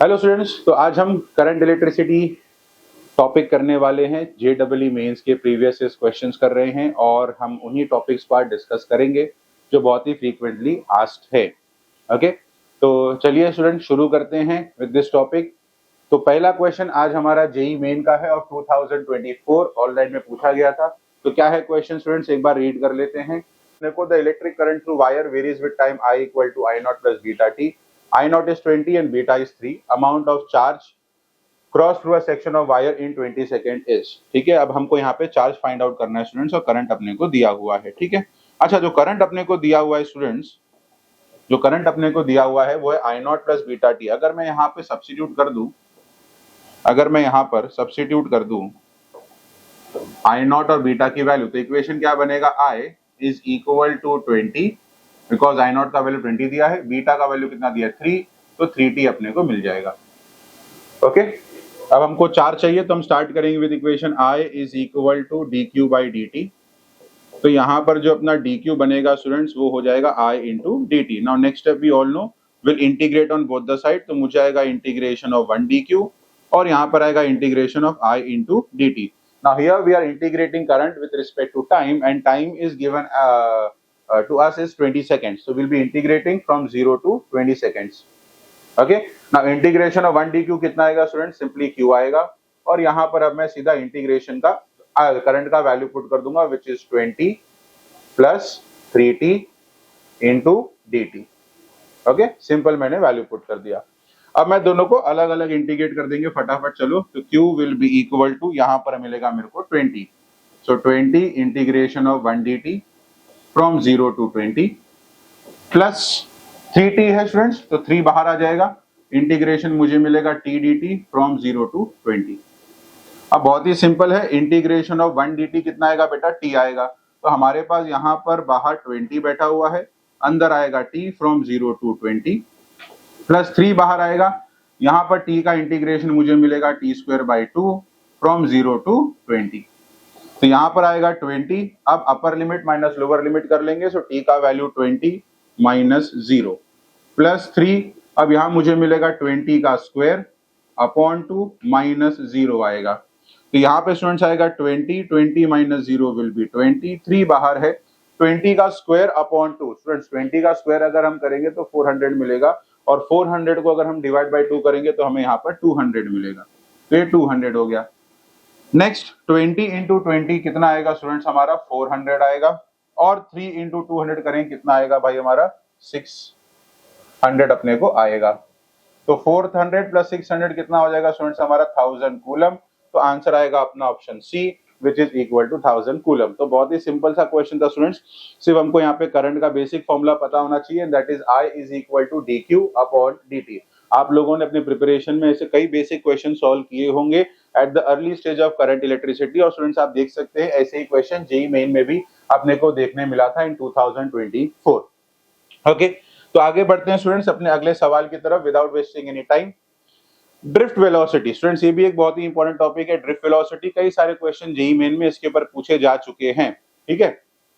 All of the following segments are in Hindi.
हेलो स्टूडेंट्स, तो आज हम करंट इलेक्ट्रिसिटी टॉपिक करने वाले हैं। जेईई मेंस के प्रीवियस क्वेश्चंस कर रहे हैं और हम उन्हीं टॉपिक्स पर डिस्कस करेंगे जो बहुत ही फ्रीक्वेंटली आस्क्ड है। ओके, तो चलिए स्टूडेंट शुरू करते हैं विद दिस टॉपिक। तो पहला क्वेश्चन आज हमारा जेई मेन का है और 2024 ऑनलाइन में पूछा गया था। तो क्या है क्वेश्चन स्टूडेंट्स, एक बार रीड कर लेते हैं। देखो, the electric current through wire varies with time I equal to I naught plus beta T. I naught is 20 and beta is 3. Amount of charge cross through a section of wire in 20 second is. ठीक है, अब हमको यहाँ पे चार्ज फाइंड आउट करना है स्टूडेंट्स और करंट अपने को दिया हुआ है। ठीक है, अच्छा, जो करंट अपने को दिया हुआ है स्टूडेंट्स, जो करंट अपने को दिया हुआ है वो है I naught plus beta T. अगर मैं यहाँ पे सब्स्टिट्यूट कर दूं, अगर मैं यहाँ पर सब्स्टिट्यूट कर दूं I नॉट और बीटा की वैल्यू, तो इक्वेशन क्या बनेगा, I is equal to 20, because I naught का वैल्यू 20 दिया है, बीटा का वैल्यू कितना दिया है 3, तो 3t अपने को मिल जाएगा। ओके, अब हमको चार्ज चाहिए तो हम स्टार्ट करेंगे with equation I is equal to D Q by D T. तो यहाँ पर जो अपना डी क्यू बनेगा स्टूडेंट्स वो हो जाएगा I into D T. Now next step we all know will integrate on both the side, तो मुझे आएगा इंटीग्रेशन ऑफ 1 डी क्यू और यहाँ पर आएगा integration of I into D T. Now here we are integrating current with respect to time and time is given to us is 20 seconds, so we'll be integrating from 0 to 20 seconds. Okay, now integration of 1 D Q कितना आएगा स्टूडेंट, सिंपली क्यू आएगा और यहाँ पर अब मैं सीधा इंटीग्रेशन का करंट का वैल्यू पुट कर दूंगा which is 20 plus 3t into D T. Okay, simple मैंने वैल्यू पुट कर दिया। अब मैं दोनों को अलग अलग इंटीग्रेट कर देंगे फटाफट। चलो, तो q will be equal to, यहाँ पर मिलेगा मेरे को 20, so 20 integration of 1 D T from 0 to 20 plus 3t है स्टूडेंट्स, तो 3 बाहर आ जाएगा, इंटीग्रेशन मुझे मिलेगा t dt फ्रॉम 0 टू 20। अब बहुत ही सिंपल है, इंटीग्रेशन ऑफ 1 dt कितना आएगा बेटा, t आएगा। तो हमारे पास यहाँ पर बाहर 20 बैठा हुआ है, अंदर आएगा t फ्रॉम 0 टू 20 प्लस 3 बाहर आएगा, यहाँ पर t का इंटीग्रेशन मुझे मिलेगा t square by 2 from 0 to 20। तो यहाँ पर आएगा 20, अब upper limit minus lower limit कर लेंगे, सो t का वैल्यू 20 माइनस 0 प्लस 3, अब यहां मुझे मिलेगा 20 का स्क्वायर अपॉन 2 माइनस 0 आएगा। तो यहाँ पे स्टूडेंट्स आएगा 20 माइनस 0 विल बी 20, 3 बाहर है, 20 का स्क्वायर अपॉन 2। स्टूडेंट्स 20 का स्क्वायर अगर हम करेंगे तो 400 मिलेगा और 400 को अगर हम डिवाइड बाई 2 करेंगे तो हमें यहाँ पर 200 मिलेगा, तो ये 200 हो गया। नेक्स्ट 20 इंटू 20 कितना आएगा स्टूडेंट्स, हमारा 400 आएगा और 3 इंटू 200 करें कितना आएगा भाई, हमारा 600 अपने को आएगा। तो 400 प्लस 600 कितना हो जाएगा स्टूडेंट्स, हमारा 1000 कूलम। तो आंसर आएगा अपना option C which is equal to 1000 coulomb. तो बहुत ही सिंपल सा क्वेश्चन था स्टूडेंट्स, सिर्फ हमको यहाँ पे करंट का बेसिक फॉर्मूला पता होना चाहिए, that is I is equal to D Q upon D T. आप लोगों ने अपने प्रिपरेशन में ऐसे कई बेसिक क्वेश्चन सॉल्व किए होंगे at the early stage of current electricity, और स्टूडेंट्स आप देख सकते हैं ऐसे ही क्वेश्चन जेईई मेन में भी अपने को देखने मिला था इन 2024। ओके, तो आगे बढ़ते हैं स्टूडेंट्स अपने अगले सवाल की तरफ without wasting any time. Drift velocity, students ये भी एक बहुत ही इंपॉर्टेंट टॉपिक है। ड्रिफ्ट वेलोसिटी कई सारे क्वेश्चन जेईई मेन में इसके ऊपर पूछे जा चुके हैं। ठीक है,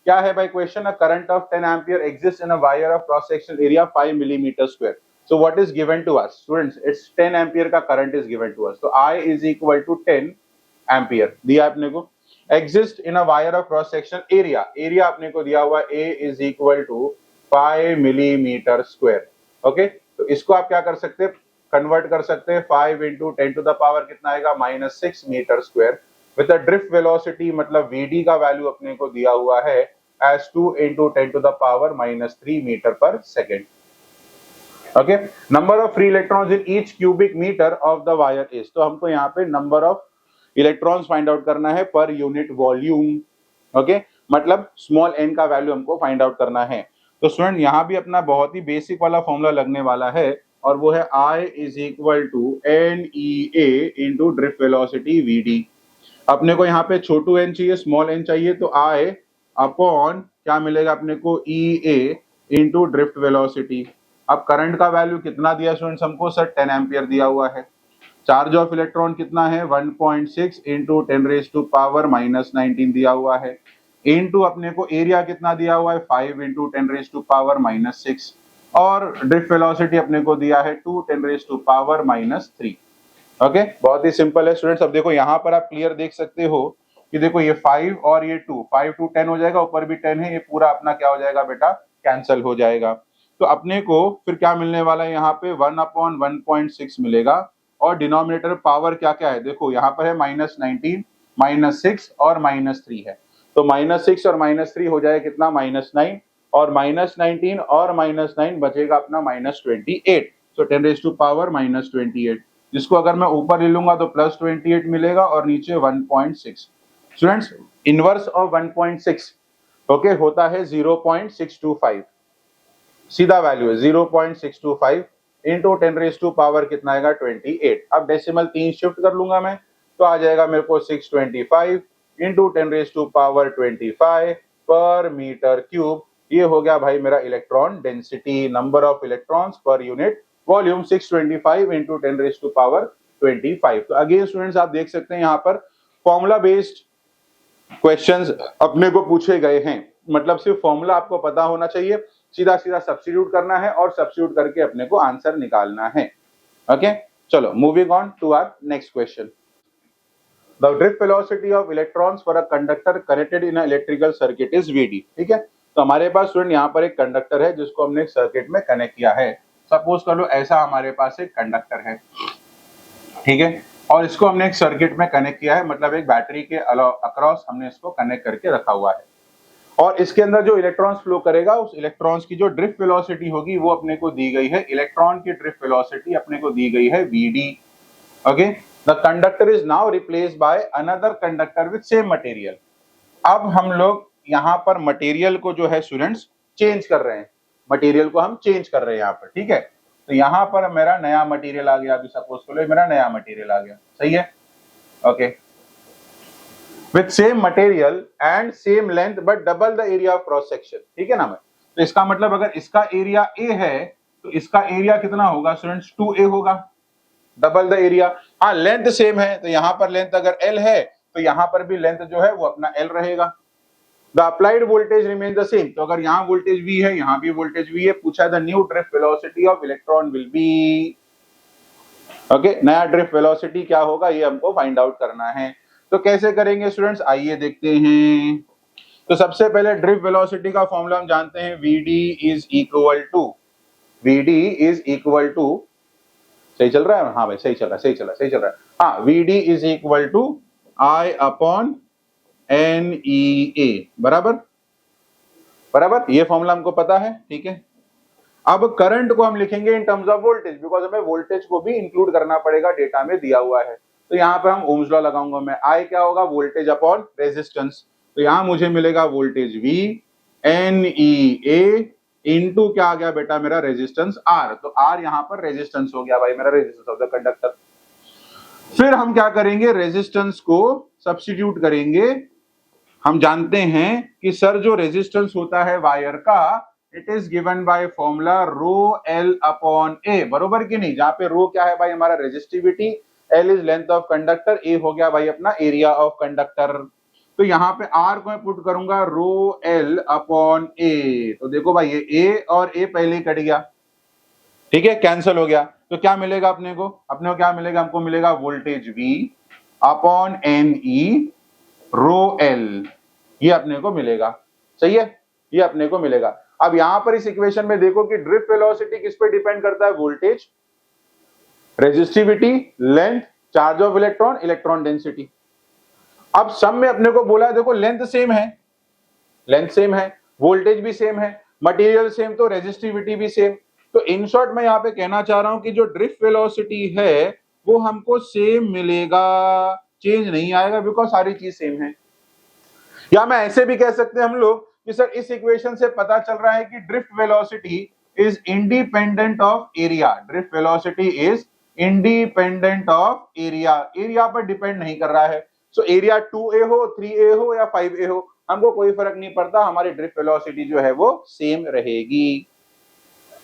क्या है भाई question, a current of 10 ampere exist in a wire of cross sectional area 5 millimetre square. So what is given to us students, it's 10 ampere का current is given to us. तो I is equal to 10 ampere दिया अपने को, exist in a wire of cross sectional area, area अपने को दिया हुआ A is equal to 5 millimetre square. Okay, तो इसको आप क्या कर सकते हैं, कन्वर्ट कर सकते हैं, 5 इंटू 10 टू द पावर कितना आएगा, -6 metre square with a drift velocity, मतलब Vd का वैल्यू अपने को दिया हुआ है as 2 into 10 to the power -3 metre per second. Okay, number of free electrons in each cubic metre of the wire is. तो हमको यहाँ पे number of electrons find out करना है पर यूनिट वॉल्यूम। ओके, मतलब स्मॉल n का वैल्यू हमको फाइंड आउट करना है। तो स्टूडेंट यहाँ भी अपना बहुत ही बेसिक वाला फॉर्मूला लगने वाला है और वो है I is equal to NEA into drift velocity VD। अपने को यहाँ पे छोटू n चाहिए, स्मॉल n चाहिए, तो I अपॉन क्या मिलेगा अपने को EA इंटू ड्रिफ्ट वेलोसिटी। अब करंट का वैल्यू कितना दिया स्टूडेंट्स हमको, सर 10 एम्पियर दिया हुआ है। चार्ज ऑफ इलेक्ट्रॉन कितना है, 1.6 इंटू 10 रेज टू पावर -19 दिया हुआ है, इनटू अपने को एरिया कितना दिया हुआ है, 5 इंटू 10 रेज टू पावर -6। और ड्रिफ्ट वेलोसिटी अपने को दिया है 2 10⁻⁻³ ओके, बहुत ही सिंपल है स्टूडेंट्स। अब देखो यहाँ पर आप क्लियर देख सकते हो कि देखो ये 5 और ये 2, 5 2 10 हो जाएगा, ऊपर भी 10 है, ये पूरा अपना क्या हो जाएगा बेटा, कैंसिल हो जाएगा। तो अपने को फिर क्या मिलने वाला है यहाँ पे 1/1.6 मिलेगा, और डिनोमिनेटर पावर क्या क्या है देखो यहाँ पर है -19, -6 और -3 है, तो -6 और -3 हो जाएगा कितना, -9, और -19 और -9 बचेगा अपना -28, तो 10⁻⁻28, जिसको अगर मैं ऊपर ले लूंगा तो +28 मिलेगा और नीचे 1.6। स्टूडेंट्स इनवर्स ऑफ 1.6 ओके होता है 0.625, सीधा वैल्यू है 0.625 इंटू 10⁻⁻ कितना आएगा 28। अब डेसिमल 3 शिफ्ट कर लूंगा मैं, तो आ जाएगा मेरे को 625 इंटू 10⁻25 पर मीटर क्यूब। ये हो गया भाई मेरा electron density, number of electrons पर यूनिट वॉल्यूम 625 इंटू 10⁻25। तो अगेन स्टूडेंट्स आप देख सकते हैं यहाँ पर फॉर्मूला बेस्ड क्वेश्चंस अपने को पूछे गए हैं, मतलब सिर्फ फॉर्मूला आपको पता होना चाहिए, सीधा सीधा सब्स्टिट्यूट करना है और सब्स्टिट्यूट करके अपने को आंसर निकालना है। ओके चलो moving on to our next question. The drift velocity of electrons for a conductor connected in a electrical circuit is Vd। ठीक है, तो हमारे पास स्टूडेंट यहाँ पर एक कंडक्टर है जिसको हमने एक सर्किट में कनेक्ट किया है। सपोज कर लो ऐसा हमारे पास एक कंडक्टर है, ठीक है, और इसको हमने एक सर्किट में कनेक्ट किया है, मतलब एक बैटरी के अक्रॉस हमने इसको कनेक्ट करके रखा हुआ है, और इसके अंदर जो इलेक्ट्रॉन्स फ्लो करेगा उस इलेक्ट्रॉन्स की जो ड्रिफ्ट वेलोसिटी होगी वो अपने को दी गई है, इलेक्ट्रॉन की ड्रिफ्ट वेलोसिटी अपने को दी गई है Vd। Okay, the conductor is now replaced by another conductor with same material. अब हम लोग यहाँ पर मटेरियल को जो है स्टूडेंट्स चेंज कर रहे हैं, मटेरियल को हम चेंज कर रहे हैं यहाँ पर, ठीक है। तो यहाँ पर मेरा नया मटेरियल आ गया, अभी सपोज करो मेरा नया मटेरियल आ गया, सही है, okay, with same material and same length but double the area of cross section, ठीक है ना। मैं तो इसका मतलब अगर इसका एरिया A है तो इसका एरिया कितना होगा स्टूडेंट्स, 2A होगा, डबल द एरिया। हाँ लेंथ सेम है, तो यहाँ पर लेंथ अगर L है तो यहाँ पर भी लेंथ जो है वो अपना L रहेगा। The applied voltage remain the same, तो अगर यहाँ वोल्टेज V है यहाँ भी वोल्टेज V है, पूछा है the new drift velocity of electron will be, okay, नया ड्रिफ्ट वेलोसिटी क्या होगा ये हमको फाइंड आउट करना है। तो कैसे करेंगे स्टूडेंट्स, आइए देखते हैं। तो सबसे पहले ड्रिफ्ट वेलोसिटी का फॉर्मूला हम जानते हैं, Vd इज इक्वल टू, सही चल रहा है, हाँ भाई सही चल रहा है, हाँ, Vd is equal to I upon NEA, बराबर, ये फॉर्मूला हमको पता है, ठीक है। अब करंट को हम लिखेंगे in terms of voltage, because हमें वोल्टेज को भी इंक्लूड करना पड़ेगा, डेटा में दिया हुआ है। तो यहाँ पे हम ओम्स लॉ लगाऊंगा मैं, I क्या होगा, वोल्टेज अपॉन रेजिस्टेंस, तो यहाँ मुझे मिलेगा वोल्टेज V NEA इनटू क्या आ गया बेटा मेरा रेजिस्टेंस R, तो R यहाँ पर रेजिस्टेंस हो गया भाई मेरा, रेजिस्टेंस ऑफ द कंडक्टर। फिर हम क्या करेंगे, रेजिस्टेंस को सब्स्टिट्यूट करेंगे। हम जानते हैं कि सर जो रेजिस्टेंस होता है वायर का, it is given by formula rho L upon A, बरोबर कि नहीं, जहां पे रो क्या है भाई हमारा resistivity, L is length of conductor, A हो गया भाई अपना एरिया ऑफ कंडक्टर। तो यहाँ पे R को मैं पुट करूंगा रो L अपॉन A, तो देखो भाई ये A और A पहले ही कट गया, ठीक है, कैंसिल हो गया। तो क्या मिलेगा अपने को क्या मिलेगा, हमको मिलेगा वोल्टेज V अपॉन NE रो L, ये अपने को मिलेगा, सही है, ये अपने को मिलेगा। अब यहां पर इस इक्वेशन में देखो कि ड्रिफ्ट वेलोसिटी किस पे डिपेंड करता है, voltage, resistivity, length, charge of electron, electron density. अब सम में अपने को बोला है देखो लेंथ सेम है, वोल्टेज भी सेम है, मटेरियल सेम, तो रेजिस्टिविटी भी सेम। तो इन शॉर्ट मैं यहाँ पे कहना चाह रहा हूं कि जो ड्रिफ्ट वेलोसिटी है वो हमको सेम मिलेगा, चेंज नहीं आएगा, बिकॉज सारी चीज सेम है। या मैं ऐसे भी कह सकते हैं हम लोग कि सर इस इक्वेशन से पता चल रहा है कि drift velocity is independent of area, drift velocity is independent of area, area पर डिपेंड नहीं कर रहा है। सो एरिया 2A हो, 3A हो या 5A हो, हमको कोई फर्क नहीं पड़ता, हमारी ड्रिफ्ट वेलोसिटी जो है वो सेम रहेगी।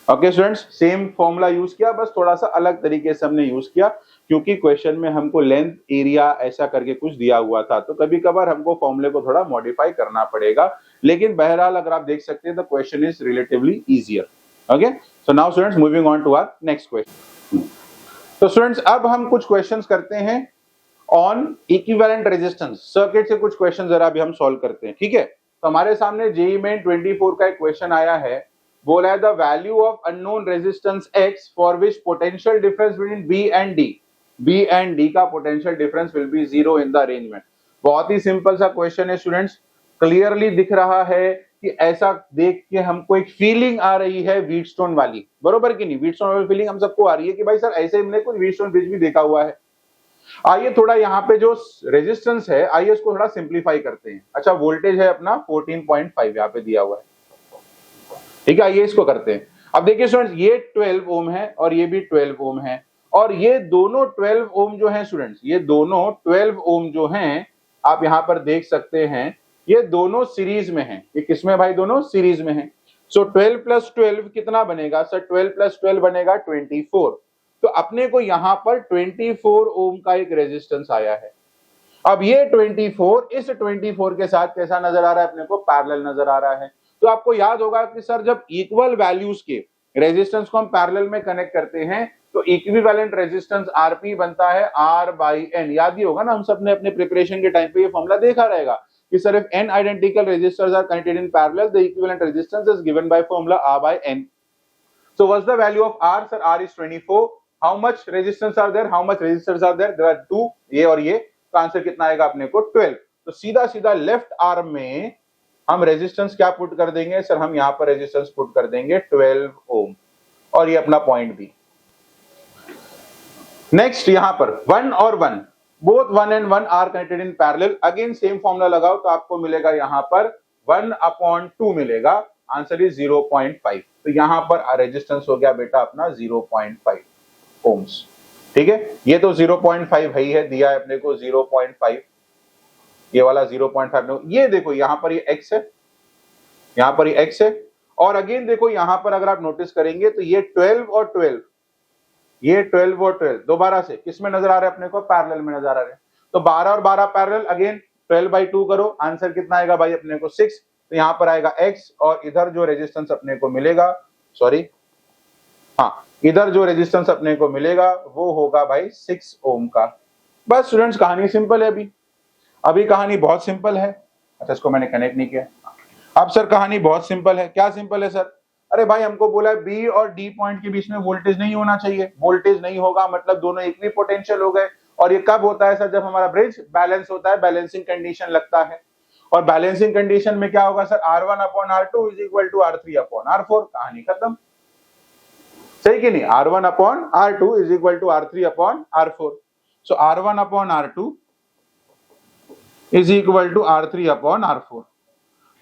Okay students, same formula use किया, बस थोड़ा सा अलग तरीके से हमने यूज किया, क्योंकि क्वेश्चन में हमको लेंथ, एरिया ऐसा करके कुछ दिया हुआ था, तो कभी कभार हमको फॉर्मूले को थोड़ा मॉडिफाई करना पड़ेगा, लेकिन बहरहाल अगर आप देख सकते हैं the question is relatively easier. Okay, so now students moving on to our next question. तो स्टूडेंट्स अब हम कुछ क्वेश्चंस करते हैं ऑन इक्विवेलेंट रेजिस्टेंस सर्किट से, कुछ क्वेश्चन जरा अभी हम सॉल्व करते हैं, ठीक है। तो हमारे सामने जेईई मेन 24 का एक क्वेश्चन आया है, बोला है the value of unknown resistance x for which potential difference between B and D का potential difference will be 0 in the arrangement. बहुत ही सिंपल सा क्वेश्चन है स्टूडेंट्स, क्लियरली दिख रहा है कि ऐसा देख के हमको एक फीलिंग आ रही है व्हीटस्टोन वाली, बरोबर कि नहीं। व्हीटस्टोन वाली फीलिंग हम सबको आ रही है कि भाई सर ऐसे हमने कुछ व्हीटस्टोन ब्रिज भी देखा हुआ है। आइए थोड़ा यहाँ पे जो रेजिस्टेंस है आइए उसको थोड़ा सिंप्लीफाई करते हैं। अच्छा, वोल्टेज है अपना 14.5 यहाँ पे दिया हुआ है, ठीक है। आइए इसको करते हैं। अब देखिए स्टूडेंट्स, ये 12 ओम है और ये भी 12 ओम है, और ये दोनों 12 ओम जो है स्टूडेंट्स, ये दोनों 12 ओम जो हैं, आप यहाँ पर देख सकते हैं ये दोनों सीरीज में हैं। ये किसमें भाई? दोनों सीरीज में हैं। सो 12 प्लस 12 कितना बनेगा सर? 12 प्लस 12 बनेगा 24। तो अपने को यहाँ पर 24 ओम का एक रेजिस्टेंस आया है। अब ये 24 इस 24 के साथ कैसा नजर आ रहा है? अपने को पैरेलल नजर आ रहा है। तो आपको याद होगा कि सर जब इक्वल वैल्यूज के रेजिस्टेंस को हम पैरेलल में कनेक्ट करते हैं तो इक्विवेलेंट रेजिस्टेंस आरपी बनता है आर बाई एन। याद ही होगा ना, हम सब ने अपने प्रिपरेशन के टाइम पे ये फॉर्मूला देखा रहेगा कि sir if n identical resistors are connected in parallel, the equivalent resistance is given by formula R by N. So what's the value of R? Sir, R is 24. How much resistance are there? How much resistors are there? There are two, ये और ये। तो आंसर कितना आएगा अपने को? 12। तो सीधा सीधा लेफ्ट आर्म में हम रेजिस्टेंस क्या पुट कर देंगे सर? हम यहाँ पर रेजिस्टेंस पुट कर देंगे 12 ओम, और ये अपना पॉइंट भी। नेक्स्ट यहाँ पर 1 और 1, both 1 and 1 are connected in parallel. Again same formula लगाओ तो आपको मिलेगा यहाँ पर 1/2 मिलेगा। Answer is 0.5। तो यहाँ पर रेजिस्टेंस हो गया बेटा अपना 0.5 ओम्स, ठीक है। ये तो 0.5 है, दिया है अपने को 0.5, ये वाला 0.5। ये देखो यहाँ पर ये x है, यहाँ पर ये x है, और अगेन देखो यहाँ पर अगर आप नोटिस करेंगे तो ये 12 और 12, ये 12 और 12 दोबारा से किस में नजर आ रहे हैं अपने को? पैरेलल में नजर आ रहे हैं। तो 12 और 12 पैरेलल, अगेन 12/2 करो, आंसर कितना आएगा भाई अपने को? 6। तो यहाँ पर आएगा x, और इधर जो रेजिस्टेंस अपने को मिलेगा, सॉरी हाँ, इधर जो रेजिस्टेंस अपने को मिलेगा वो होगा भाई 6 ओम का। बस स्टूडेंट्स, कहानी सिंपल है। अभी कहानी बहुत सिंपल है। अच्छा, इसको मैंने कनेक्ट नहीं किया। अब सर कहानी बहुत सिंपल है। क्या सिंपल है सर? अरे भाई हमको बोला है बी और डी पॉइंट के बीच में वोल्टेज नहीं होना चाहिए। वोल्टेज नहीं होगा मतलब दोनों इक्वी पोटेंशियल हो गए। और ये कब होता है सर? जब हमारा ब्रिज बैलेंस होता है, बैलेंसिंग कंडीशन लगता है। और बैलेंसिंग कंडीशन में क्या होगा sir? R1/R2 is equal to R3/R4। कहानी खत्म, सही कि नहीं? R1/R2 is equal to R3/R4। So R1/R2 is equal to R3/R4।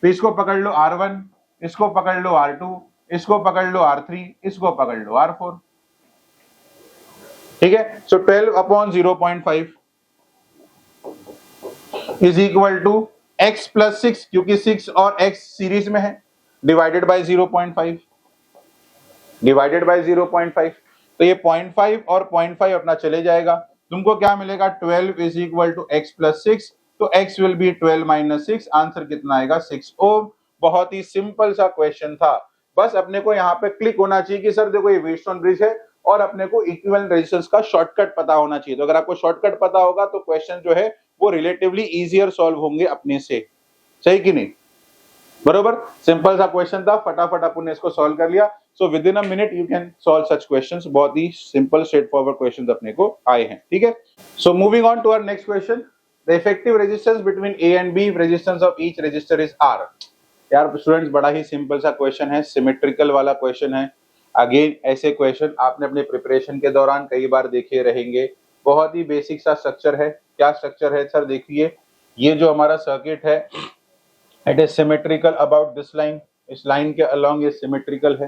तो इसको पकड़ लो R1, इसको पकड़ लो R2, इसको पकड़ लो R3, इसको पकड़ लो R4, ठीक है। So 12/0.5 is equal to x plus 6, क्योंकि 6 और x सीरीज में है, डिवाइडेड बाय 0.5, डिवाइडेड बाय 0.5। तो ये 0.5 और 0.5 अपना चले जाएगा। तुमको क्या मिलेगा? 12 is equal to x plus 6। तो x will be 12 minus 6। Answer कितना आएगा? 6 ओम। बहुत ही सिंपल सा क्वेश्चन था। बस अपने को यहाँ पे क्लिक होना चाहिए कि सर देखो ये व्हीटस्टोन ब्रिज है, और अपने को इक्विवेलेंट रेजिस्टेंस का शॉर्टकट पता होना चाहिए। तो अगर आपको शॉर्टकट पता होगा तो क्वेश्चन जो है वो रिलेटिवली इजियर सॉल्व होंगे अपने से, सही कि नहीं? बरोबर, सिंपल सा क्वेश्चन था, फटाफट अपन ने इसको सॉल्व कर लिया। So within a minute you can solve such questions. बहुत ही सिंपल स्ट्रेट फॉरवर्ड क्वेश्चंस अपने को आए हैं, ठीक है। So moving on to our next question, the effective resistance between A and B, resistance of each resistor is R. यार स्टूडेंट्स, बड़ा ही सिंपल सा क्वेश्चन है, सिमेट्रिकल वाला क्वेश्चन है। अगेन ऐसे क्वेश्चन आपने अपने प्रिपरेशन के दौरान कई बार देखे रहेंगे। बहुत ही बेसिक सा स्ट्रक्चर है। क्या स्ट्रक्चर है सर? देखिए, ये जो हमारा सर्किट है it is symmetrical about this line. इस लाइन के अलोंग ये सिमेट्रिकल है,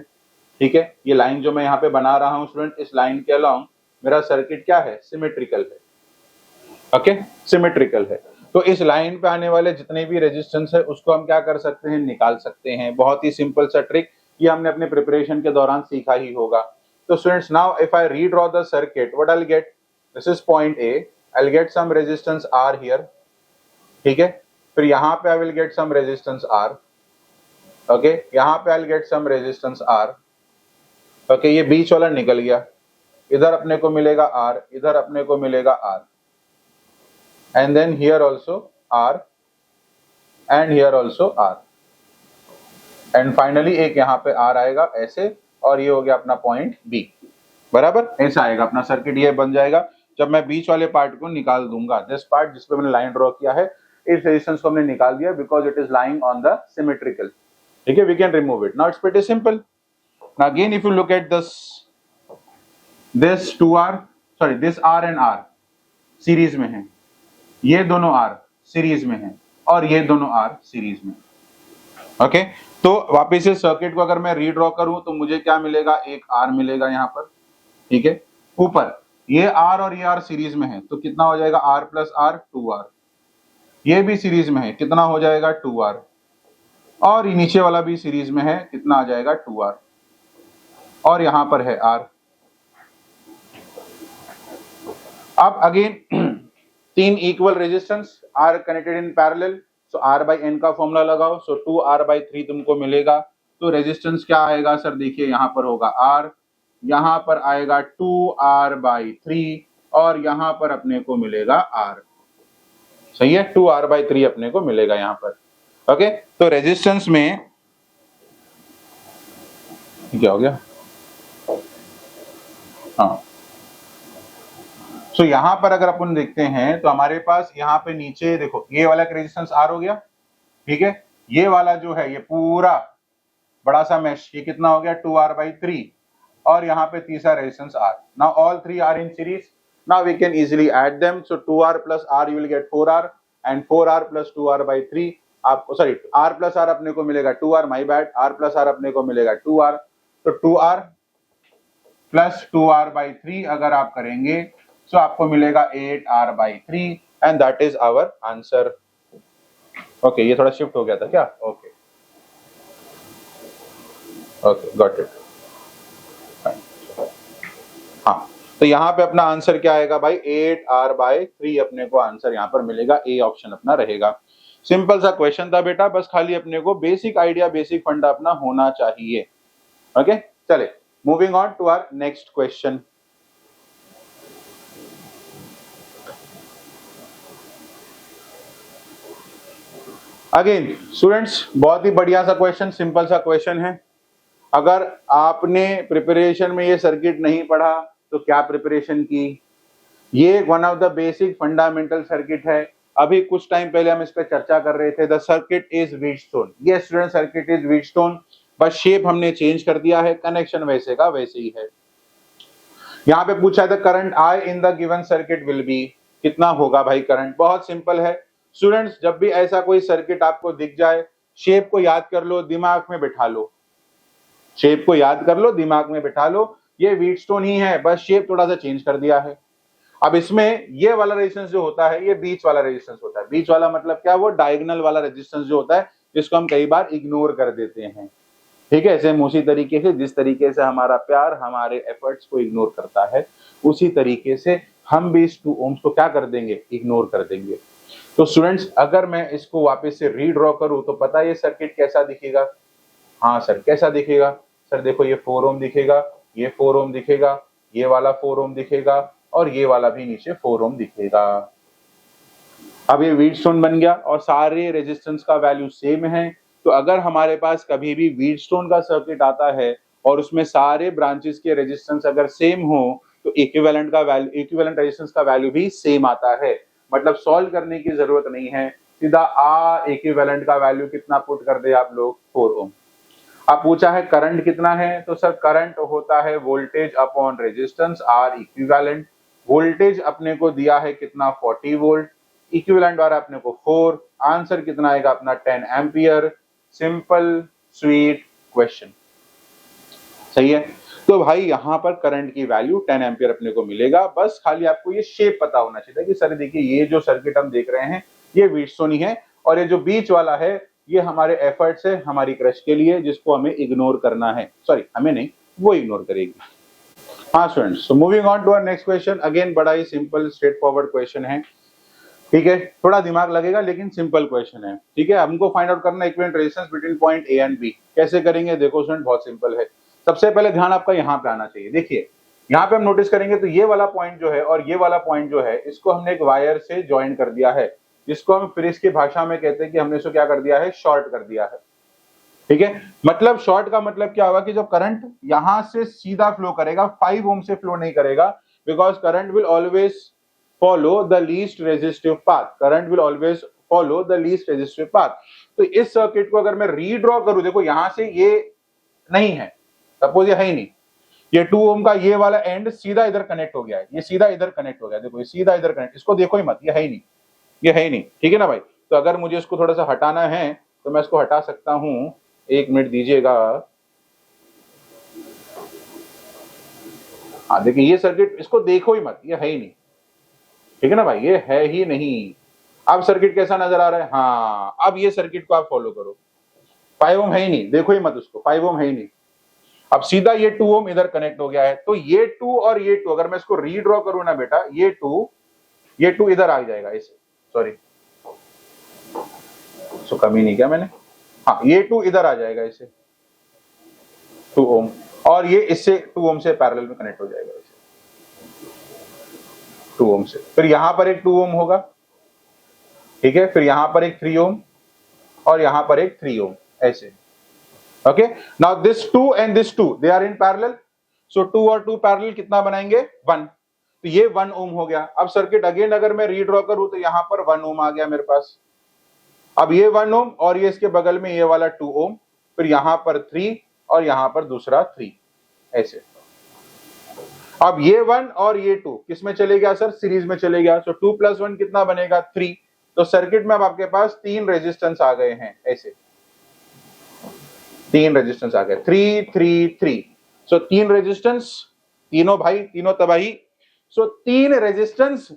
ठीक है। ये लाइन जो मैं यहाँ पे बना रहा हूँ स्टूडेंट, इस लाइन के अलोंग मेरा सर्किट क्या है? सिमेट्रिकल है, ओके, सिमेट्रिकल है। तो इस लाइन पे आने वाले जितने भी रेजिस्टेंस है उसको हम क्या कर सकते हैं? निकाल सकते हैं। बहुत ही सिंपल सा ट्रिक, ये हमने अपने प्रिपरेशन के दौरान सीखा ही होगा। तो students, now if I redraw the circuit, what I will get? This is point A, I will get some resistance R here, ठीक है। फिर यहाँ पे I will get some resistance R, okay, यहाँ पे I will get some resistance R, okay, ये बीच वाला निकल गया, इधर अपने को मिलेगा R, इधर अपने को मिलेगा R, and then here also R and here also R, and finally एक यहाँ पे R आएगा ऐसे, और ये हो गया अपना पॉइंट B। बराबर ऐसा आएगा अपना सर्किट, ये बन जाएगा जब मैं बीच वाले पार्ट को निकाल दूंगा। दिस पार्ट जिसपे मैंने लाइन ड्रॉ किया है, इस रेजिस्टेंस को हमने निकाल दिया because it is lying on the symmetrical. ठीक है, we can remove it. Now it's pretty simple. Now again if you look at this 2R, sorry this R and R series में है, ये दोनों R सीरीज में है, और ये दोनों R सीरीज में। ओके, तो वापस इस सर्किट को अगर मैं रीड्रॉ करूं तो मुझे क्या मिलेगा, एक R मिलेगा यहाँ पर। ठीक है, ऊपर ये R और ये R सीरीज में है, तो कितना हो जाएगा R प्लस R 2R, ये भी सीरीज में है, कितना हो जाएगा 2R, और नीचे वाला भी सीरीज में है, कितना आ जाएगा 2R, और यहां पर है R। अब again 3 equal resistance R connected in parallel, so R by N का फॉर्मूला लगाओ, सो 2R बाई 3 तुमको मिलेगा। तो रेजिस्टेंस क्या आएगा सर, देखिए यहां पर होगा R, यहां पर आएगा 2R बाई 3, और यहां पर अपने को मिलेगा R। सही है, 2R बाई 3 अपने को मिलेगा यहां पर। ओके, तो रेजिस्टेंस में क्या हो गया, हाँ, सो यहां पर अगर अपन देखते हैं तो हमारे पास यहाँ पे नीचे देखो ये वाला रेजिस्टेंस R हो गया। ठीक है, ये वाला जो है ये पूरा बड़ा सा मैश, ये कितना हो गया 2R बाई 3, और यहाँ पे तीसरा resistance R। Now all 3 are in series, now we can easily add them, so 2R plus R you will get 4R, and 4R plus 2R by 3 आपको, सॉरी R प्लस R अपने को मिलेगा 2R, my bad, R plus R अपने को मिलेगा 2R, तो 2R प्लस 2R बाई 3 अगर आप करेंगे तो आपको मिलेगा 8R by 3, and that is our answer. Okay, ये थोड़ा शिफ्ट हो गया था क्या, ओके ओके गॉट इट। हाँ, तो यहाँ पे अपना आंसर क्या आएगा भाई, 8R बाई 3 अपने को आंसर यहाँ पर मिलेगा, ए ऑप्शन अपना रहेगा। सिंपल सा क्वेश्चन था बेटा, बस खाली अपने को बेसिक आइडिया, बेसिक फंडा अपना होना चाहिए। ओके, चले moving on to our next question. Again students, बहुत ही बढ़िया सा क्वेश्चन, सिंपल सा क्वेश्चन है। अगर आपने प्रिपरेशन में ये सर्किट नहीं पढ़ा तो क्या प्रिपरेशन की, ये one of the basic fundamental circuit है। अभी कुछ टाइम पहले हम इस पर चर्चा कर रहे थे, द सर्किट इज व्हीटस्टोन। ये स्टूडेंट सर्किट इज व्हीटस्टोन, बस शेप हमने चेंज कर दिया है, कनेक्शन वैसे का वैसे ही है। यहाँ पे पूछा था current I in the given circuit will B, कितना होगा भाई करंट। बहुत सिंपल है स्टूडेंट्स, जब भी ऐसा कोई सर्किट आपको दिख जाए, शेप को याद कर लो, दिमाग में बिठा लो, शेप को याद कर लो, दिमाग में बिठा लो, ये व्हीटस्टोन ही है, बस शेप थोड़ा सा चेंज कर दिया है। अब इसमें ये वाला रेजिस्टेंस जो होता है, ये बीच वाला रेजिस्टेंस होता है। बीच वाला मतलब क्या, वो डायगोनल वाला रेजिस्टेंस जो होता है, जिसको हम कई बार इग्नोर कर देते हैं। ठीक है, सेम उसी तरीके से जिस तरीके से हमारा प्यार हमारे एफर्ट्स को इग्नोर करता है, उसी तरीके से हम भी इस 2 ओम्स को क्या कर देंगे, इग्नोर कर देंगे। तो स्टूडेंट्स, अगर मैं इसको वापस से रीड्रॉ करूं तो पता है ये सर्किट कैसा दिखेगा। हाँ सर, कैसा दिखेगा सर, देखो ये 4 ओम दिखेगा, ये 4 ओम दिखेगा, ये वाला 4 ओम दिखेगा, और ये वाला भी नीचे 4 ओम दिखेगा। अब ये व्हीटस्टोन बन गया और सारे रेजिस्टेंस का वैल्यू सेम है। तो अगर हमारे पास कभी भी व्हीटस्टोन का सर्किट आता है और उसमें सारे ब्रांचेस के रेजिस्टेंस अगर सेम हो तो इक्विवेलेंट का वैल्यू, इक्विवेलेंट रेजिस्टेंस का वैल्यू भी सेम आता है। मतलब सॉल्व करने की जरूरत नहीं है, सीधा आ इक्विवेलेंट का वैल्यू कितना पुट कर दे आप लोग, 4 ओम। अब पूछा है करंट कितना है, तो सर करंट होता है voltage upon resistance R equivalent. Voltage अपने को दिया है कितना, 40 वोल्ट, इक्विवेलेंट द्वारा अपने को 4, आंसर कितना आएगा अपना 10 एम्पियर। सिंपल स्वीट क्वेश्चन, सही है। तो भाई यहाँ पर करंट की वैल्यू 10 एम्पियर अपने को मिलेगा। बस खाली आपको ये शेप पता होना चाहिए कि सर देखिए ये जो सर्किट हम देख रहे हैं ये व्हीटस्टोन ही है, और ये जो बीच वाला है ये हमारे एफर्ट्स है हमारी क्रश के लिए, जिसको हमें इग्नोर करना है। सॉरी, हमें नहीं, वो इग्नोर करेगी। हाँ students, so moving on to our next question. Again बड़ा ही सिंपल स्ट्रेट फॉरवर्ड क्वेश्चन है। ठीक है, थोड़ा दिमाग लगेगा लेकिन सिंपल क्वेश्चन है। ठीक है, हमको फाइंड आउट करना equivalent resistance between point A and B. कैसे करेंगे देखो स्टूडेंट, बहुत सिंपल है। सबसे पहले ध्यान आपका यहाँ पे आना चाहिए। देखिए यहाँ पे हम नोटिस करेंगे तो ये वाला पॉइंट जो है और ये वाला पॉइंट जो है इसको हमने एक वायर से ज्वाइन कर दिया है, जिसको हम फिर इसकी भाषा में कहते हैं कि हमने इसको क्या कर दिया है, शॉर्ट कर दिया है। ठीक है, मतलब शॉर्ट का मतलब क्या होगा कि जब करंट यहां से सीधा फ्लो करेगा, 5 ओम से फ्लो नहीं करेगा, because current will always follow the least resistive path. Current will always follow the least resistive path. तो इस सर्किट को अगर मैं रीड्रॉ करूं, देखो यहां से ये नहीं है, सपोज ये है ही नहीं, ये 2 ओम का ये वाला एंड सीधा इधर कनेक्ट हो गया है, ये सीधा इधर कनेक्ट हो गया, देखो ये सीधा इधर कनेक्ट, इसको देखो ही मत, ये है ही नहीं, ये है ही नहीं। ठीक है ना भाई, तो अगर मुझे इसको थोड़ा सा हटाना है तो मैं इसको हटा सकता हूं, 1 मिनट दीजिएगा। हाँ देखिए ये सर्किट, इसको देखो ही मत, ये है ही नहीं। ठीक है ना भाई, ये है ही नहीं। अब सर्किट कैसा नजर आ रहा है, हाँ अब ये सर्किट को आप फॉलो करो, 5 ओम है ही नहीं, देखो ही मत उसको, 5 ओम है ही नहीं। अब सीधा ये 2 ओम इधर कनेक्ट हो गया है, तो ये 2 और ये 2 अगर मैं इसको रीड्रॉ करूं ना बेटा, ये 2 इधर आ जाएगा इसे, सॉरी इसको कमी नहीं किया मैंने, हाँ ये 2 इधर आ जाएगा इसे 2 ओम, और ये इससे 2 ओम से पैरेलल में कनेक्ट हो जाएगा इसे 2 ओम से। फिर यहां पर एक 2 ओम होगा, ठीक है, फिर यहां पर एक 3 ओम और यहां पर एक 3 ओम, ऐसे। Okay, now this 2 and this 2 they are in parallel, so 2 और 2 पैरेलल कितना बनाएंगे, 1, तो ये 1 ओम हो गया। अब सर्किट अगेन अगर मैं रीड्रॉ करूं तो यहां पर 1 ओम आ गया मेरे पास। अब ये 1 ओम और ये इसके बगल में ये वाला 2 ओम, फिर यहां पर 3 और यहां पर दूसरा 3, ऐसे। अब ये 1 और ये 2 किस में चले गया सर, सीरीज में चले गया, सो 2 + 1 कितना बनेगा, 3। तो सर्किट में अब आपके पास 3 रेजिस्टेंस आ गए हैं, ऐसे 3 रेजिस्टेंस आ गए, 3 3 3, सो 3 रेजिस्टेंस, तीनों भाई तीनों तबाही, सो 3 रेजिस्टेंस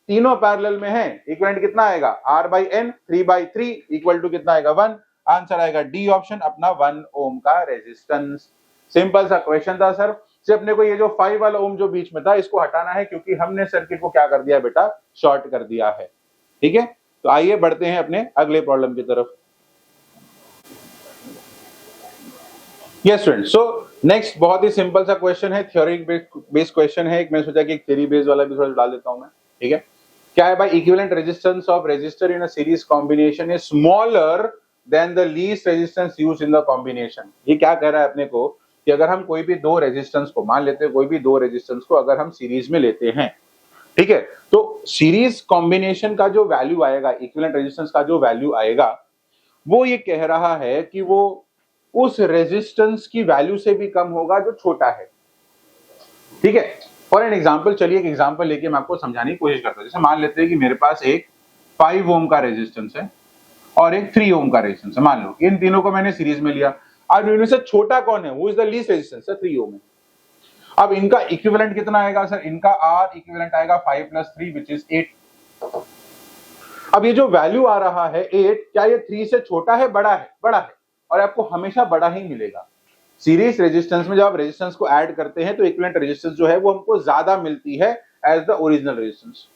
तीनों पैरेलल में है, इक्विवेलेंट कितना आएगा, R/N 3/3 इक्वल टू कितना आएगा, 1। आंसर आएगा डी ऑप्शन अपना, 1 ओम का रेजिस्टेंस। सिंपल सा क्वेश्चन था सर, सिर्फ अपने को ये जो 5 वाला ओम जो बीच में था इसको हटाना है, क्योंकि हमने सर्किट को क्या कर दिया बेटा, शॉर्ट कर दिया है। ठीक है, तो आइए बढ़ते हैं अपने अगले प्रॉब्लम की तरफ। यस स्टूडेंट, सो नेक्स्ट बहुत ही सिंपल सा क्वेश्चन है, थ्योरी बेस्ड क्वेश्चन है। एक मैंने सोचा कि एक थ्योरी बेस्ड वाला भी थोड़ा डाल देता हूं मैं। ठीक है, क्या है भाई, equivalent resistance of resistor in a series combination is smaller than the least resistance used in the combination. ये क्या कह रहा है अपने को कि अगर हम कोई भी दो रेजिस्टेंस को मान लेते हैं, कोई भी दो रेजिस्टेंस को अगर हम सीरीज में लेते हैं, ठीक है, तो सीरीज कॉम्बिनेशन का जो वैल्यू आएगा, इक्विवेलेंट रेजिस्टेंस का जो वैल्यू आएगा, वो ये कह रहा है कि वो उस रेजिस्टेंस की वैल्यू से भी कम होगा जो छोटा है। ठीक है, फॉर एन एग्जांपल, चलिए एक एग्जांपल लेके मैं आपको समझाने की कोशिश करता हूं। जैसे मान लेते हैं कि मेरे पास एक 5 ओम का रेजिस्टेंस है और एक 3 ओम का रेजिस्टेंस है, मान लो इन तीनों को मैंने सीरीज में लिया। अब इनमें से छोटा कौन है, वो इज द लीस्ट रेजिस्टेंस, 3 ओम है। अब इनका इक्विवेलेंट कितना आएगा सर, इनका R इक्विवेलेंट आएगा 5 + 3 विच इज 8। अब ये जो वैल्यू आ रहा है 8, क्या ये 3 से छोटा है, बड़ा है, बड़ा है, और आपको हमेशा बड़ा ही मिलेगा। सीरीज रेजिस्टेंस में जब आप रेजिस्टेंस को ऐड करते हैं तो इक्विवेलेंट रेजिस्टेंस जो है वो हमको ज्यादा मिलती है एज द ओरिजिनल रेजिस्टेंस,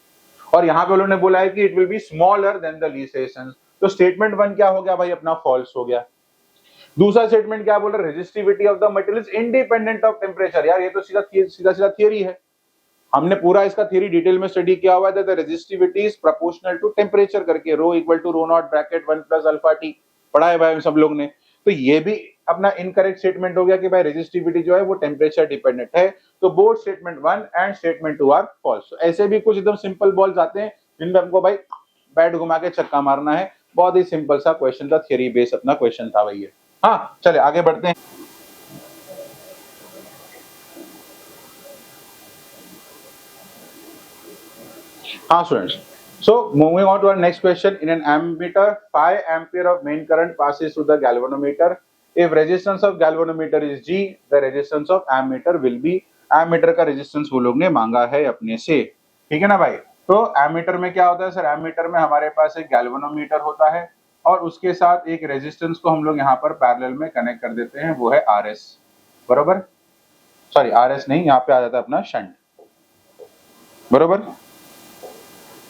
और यहां पे उन्होंने बोला है कि it will be smaller than the least resistance. तो स्टेटमेंट 1 क्या हो गया भाई अपना, फॉल्स हो गया। दूसरा स्टेटमेंट क्या बोल रहा है, resistivity of the material is independent of temperature. यार ये तो सीधा थियरी है, हमने पूरा इसका थियरी डिटेल में स्टडी किया हुआ है। The resistivity is proportional to temperature करके, ρ = ρ0 ब्रैकेट 1 + α_t पढ़ा है भाई हम सब लोग ने। तो ये भी अपना इनकरेक्ट स्टेटमेंट हो गया कि भाई रेजिस्टिविटी जो है वो टेम्परेचर डिपेंडेंट है। तो both statement 1 and statement 2 are false. ऐसे भी कुछ एकदम सिंपल बॉल्स आते हैं जिनमें हमको भाई बैट घुमा के छक्का मारना है। बहुत ही सिंपल सा क्वेश्चन था, थियरी बेस्ड अपना क्वेश्चन था भाई ये। हाँ चले आगे बढ़ते हैं। हाँ students, so moving on to our next question. In an ammeter, 5 ampere of main current passes through the galvanometer. If resistance of galvanometer is G, the resistance of ammeter will be, ammeter का resistance वो लोग ने मांगा है अपने से। ठीक है ना भाई, तो एमीटर में क्या होता है सर, एमीटर में हमारे पास एक गैल्वेनोमीटर होता है और उसके साथ एक रेजिस्टेंस को हम लोग यहाँ पर पैरेलल में कनेक्ट कर देते हैं, वो है RS, बरोबर, सॉरी RS नहीं, यहाँ पे आ जाता है अपना शंट, बरोबर,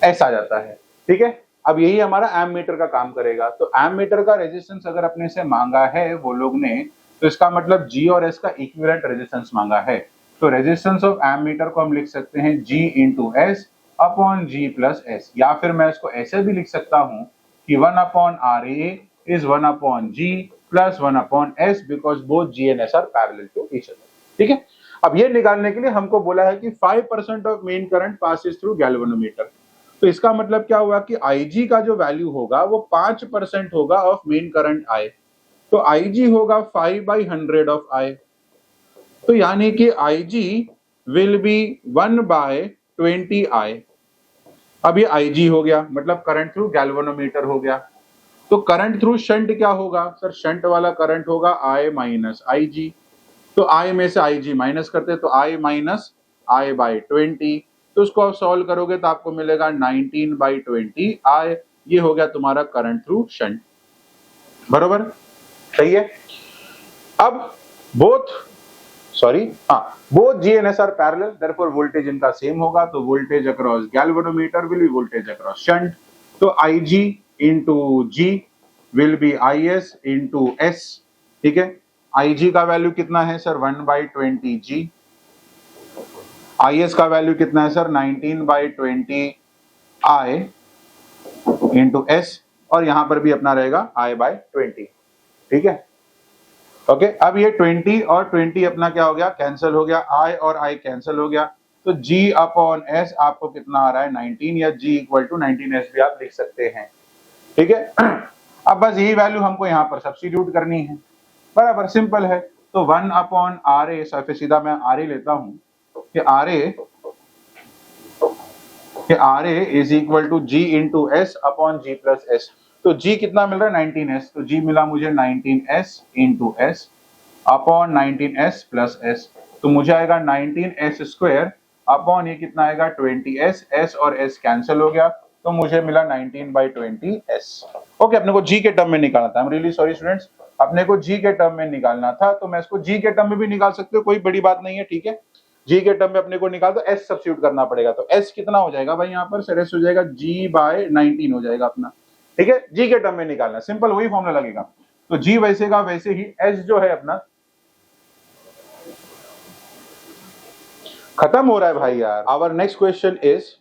ऐसा आ जाता है। ठीक है, अब यही हमारा एम मीटर का काम करेगा। तो एम मीटर का रेजिस्टेंस अगर अपने से मांगा है वो लोग ने, तो इसका मतलब जी और एस का इक्विवेलेंट रेजिस्टेंस मांगा है। तो रेजिस्टेंस ऑफ एमीटर को हम लिख सकते हैं जी into S upon G plus S, या फिर मैं इसको ऐसे भी लिख सकता हूं कि 1 upon R A is 1 upon G plus 1 upon S because both G and S are parallel to each other. ठीक है, अब ये निकालने के लिए हमको बोला है कि 5% of main current passes through galvanometer. तो इसका मतलब क्या हुआ कि Ig का जो वैल्यू होगा वो 5% होगा ऑफ मेन करंट I। तो Ig होगा 5/100 ऑफ I। तो यानी कि Ig विल बी 1/20 I। अब ये Ig हो गया, मतलब करंट थ्रू गैल्वेनोमीटर हो गया। तो करंट थ्रू शंट क्या होगा सर? शंट वाला करंट होगा I माइनस Ig। तो I में से Ig माइनस करते तो I माइनस I/20। तो उसको आप सॉल्व करोगे तो आपको मिलेगा 19/20 I। ये हो गया तुम्हारा करंट थ्रू शंट, बरोबर? सही है। अब both G and S are parallel, therefore voltage इनका सेम होगा। तो voltage across galvanometer will be voltage across shunt. तो Ig into G will be IS into S. ठीक है, Ig का वैल्यू कितना है सर? 1/20 जी। IS का वैल्यू कितना है सर? 19/20 I इंटू एस, और यहां पर भी अपना रहेगा I/20। ठीक है, ओके। अब ये 20 और 20 अपना क्या हो गया? कैंसिल हो गया। I और I कैंसिल हो गया। तो G अपॉन S आपको कितना आ रहा है? 19, या G इक्वल टू 19S भी आप लिख सकते हैं। ठीक है, अब बस यही वैल्यू हमको यहाँ पर सब्स्टिट्यूट करनी है, बराबर, सिंपल है। तो 1 अपॉन आर ए, फिर सीधा मैं आर ए लेता हूं कि R A is equal to G into S upon G plus S. तो जी कितना मिल रहा है? 19s। तो जी मिला मुझे 19s into S upon 19s plus S. तो मुझे आएगा 19s स्क्वायर अपॉन ये कितना आएगा? 20s। s और s कैंसिल हो गया, तो मुझे मिला 19/20s। ओके, अपने को जी के टर्म में निकालना था। I am really sorry students, अपने को जी के टर्म में निकालना था। तो मैं इसको जी के टर्म में भी निकाल सकते हो, कोई बड़ी बात नहीं है। ठीक है, जी के टर्म में अपने को निकाल, तो एस सब्स्टिट्यूट करना पड़ेगा। तो एस कितना हो जाएगा भाई? यहाँ पर सर एस हो जाएगा G/19 हो जाएगा अपना। ठीक है, जी के टर्म में निकालना, सिंपल वही फॉर्मूला लगेगा। तो जी वैसे का वैसे ही, एस जो है अपना खत्म हो रहा है भाई यार। Our next question is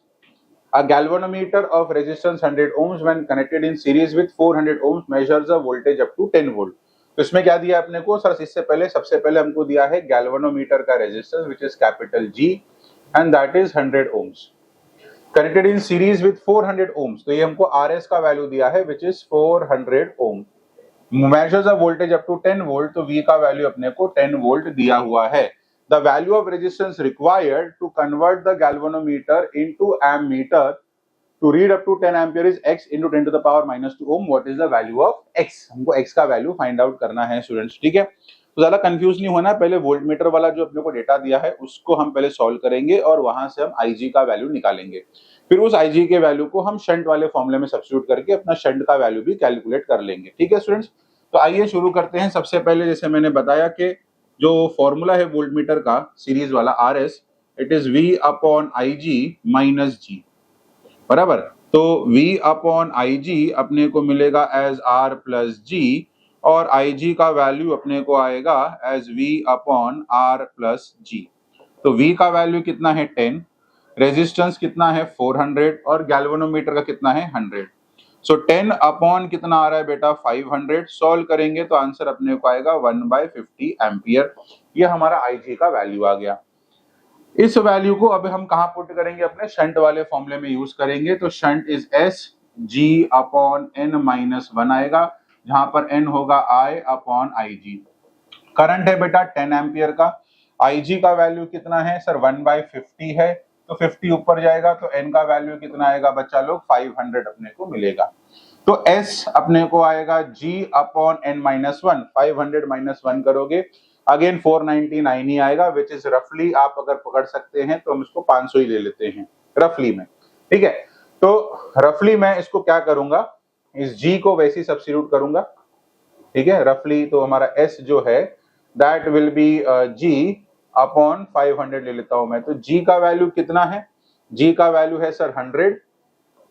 a galvanometer of resistance 100 ohms when connected in series with 400 ohms measures the voltage up to 10 volt। तो इसमें क्या दिया अपने को सर? इससे पहले सबसे पहले हमको दिया है गैल्वेनोमीटर का resistance which is capital G and that is 100 ohms connected in series with 400 ohms। तो ये हमको RS का वैल्यू दिया है which is 400 ohm। measures the voltage up to 10 volt। तो V का वैल्यू अपने को 10 वोल्ट दिया हुआ है। The value of resistance required to convert the galvanometer into ammeter to read up to 10 ampere is x into 10 to the power minus 2 ohm। What is the value of x? हमको x का वैल्यू फाइंड आउट करना है स्टूडेंट्स। ठीक है, तो ज्यादा कंफ्यूज नहीं होना, पहले वोल्टमीटर वाला जो अपने को डेटा दिया है उसको हम पहले सॉल्व करेंगे और वहां से हम Ig का वैल्यू निकालेंगे। फिर उस Ig के वैल्यू को हम शंट वाले फॉर्मूले में सब्स्टिट्यूट करके अपना शंट का वैल्यू भी कैलकुलेट कर लेंगे। ठीक है स्टूडेंट्स, तो आइए शुरू करते हैं। सबसे पहले जैसे मैंने बताया कि जो फॉर्मूला है वोल्टमीटर का सीरीज वाला RS, it is V upon IG minus G, बराबर। तो V अपॉन IG अपने को मिलेगा एज R प्लस G, और IG का वैल्यू अपने को आएगा as V upon R plus G। तो V का वैल्यू कितना है? 10, रेजिस्टेंस कितना है? 400, और गैल्वेनोमीटर का कितना है? 100। सो 10 अपॉन कितना आ रहा है बेटा? 500। सॉल्व करेंगे तो आंसर अपने को आएगा 1/50 एम्पियर। ये हमारा IG का वैल्यू आ गया। इस वैल्यू को अब हम कहां पुट करेंगे? अपने शंट वाले फॉर्मूले में यूज करेंगे। तो shunt is S G upon N-1 आएगा, जहां पर N होगा I अपॉन IG। करंट है बेटा 10 एम्पियर का। IG का वैल्यू कितना है सर? 1/50 है, तो 50 ऊपर जाएगा तो N का वैल्यू कितना आएगा बच्चा लोग? 500 अपने को मिलेगा। तो S अपने को आएगा G अपॉन N-1। 500 माइनस 1 करोगे अगेन 499 ही आएगा, विच इज रफली, आप अगर पकड़ सकते हैं तो हम इसको 500 ही ले लेते हैं रफली में। ठीक है, तो रफली मैं इसको क्या करूंगा? इस G को वैसे ही सब्स्टिट्यूट करूंगा। ठीक है, रफली तो हमारा S जो है that will B G upon 500 ले लेता हूं मैं। तो G का वैल्यू कितना है? G का वैल्यू है सर 100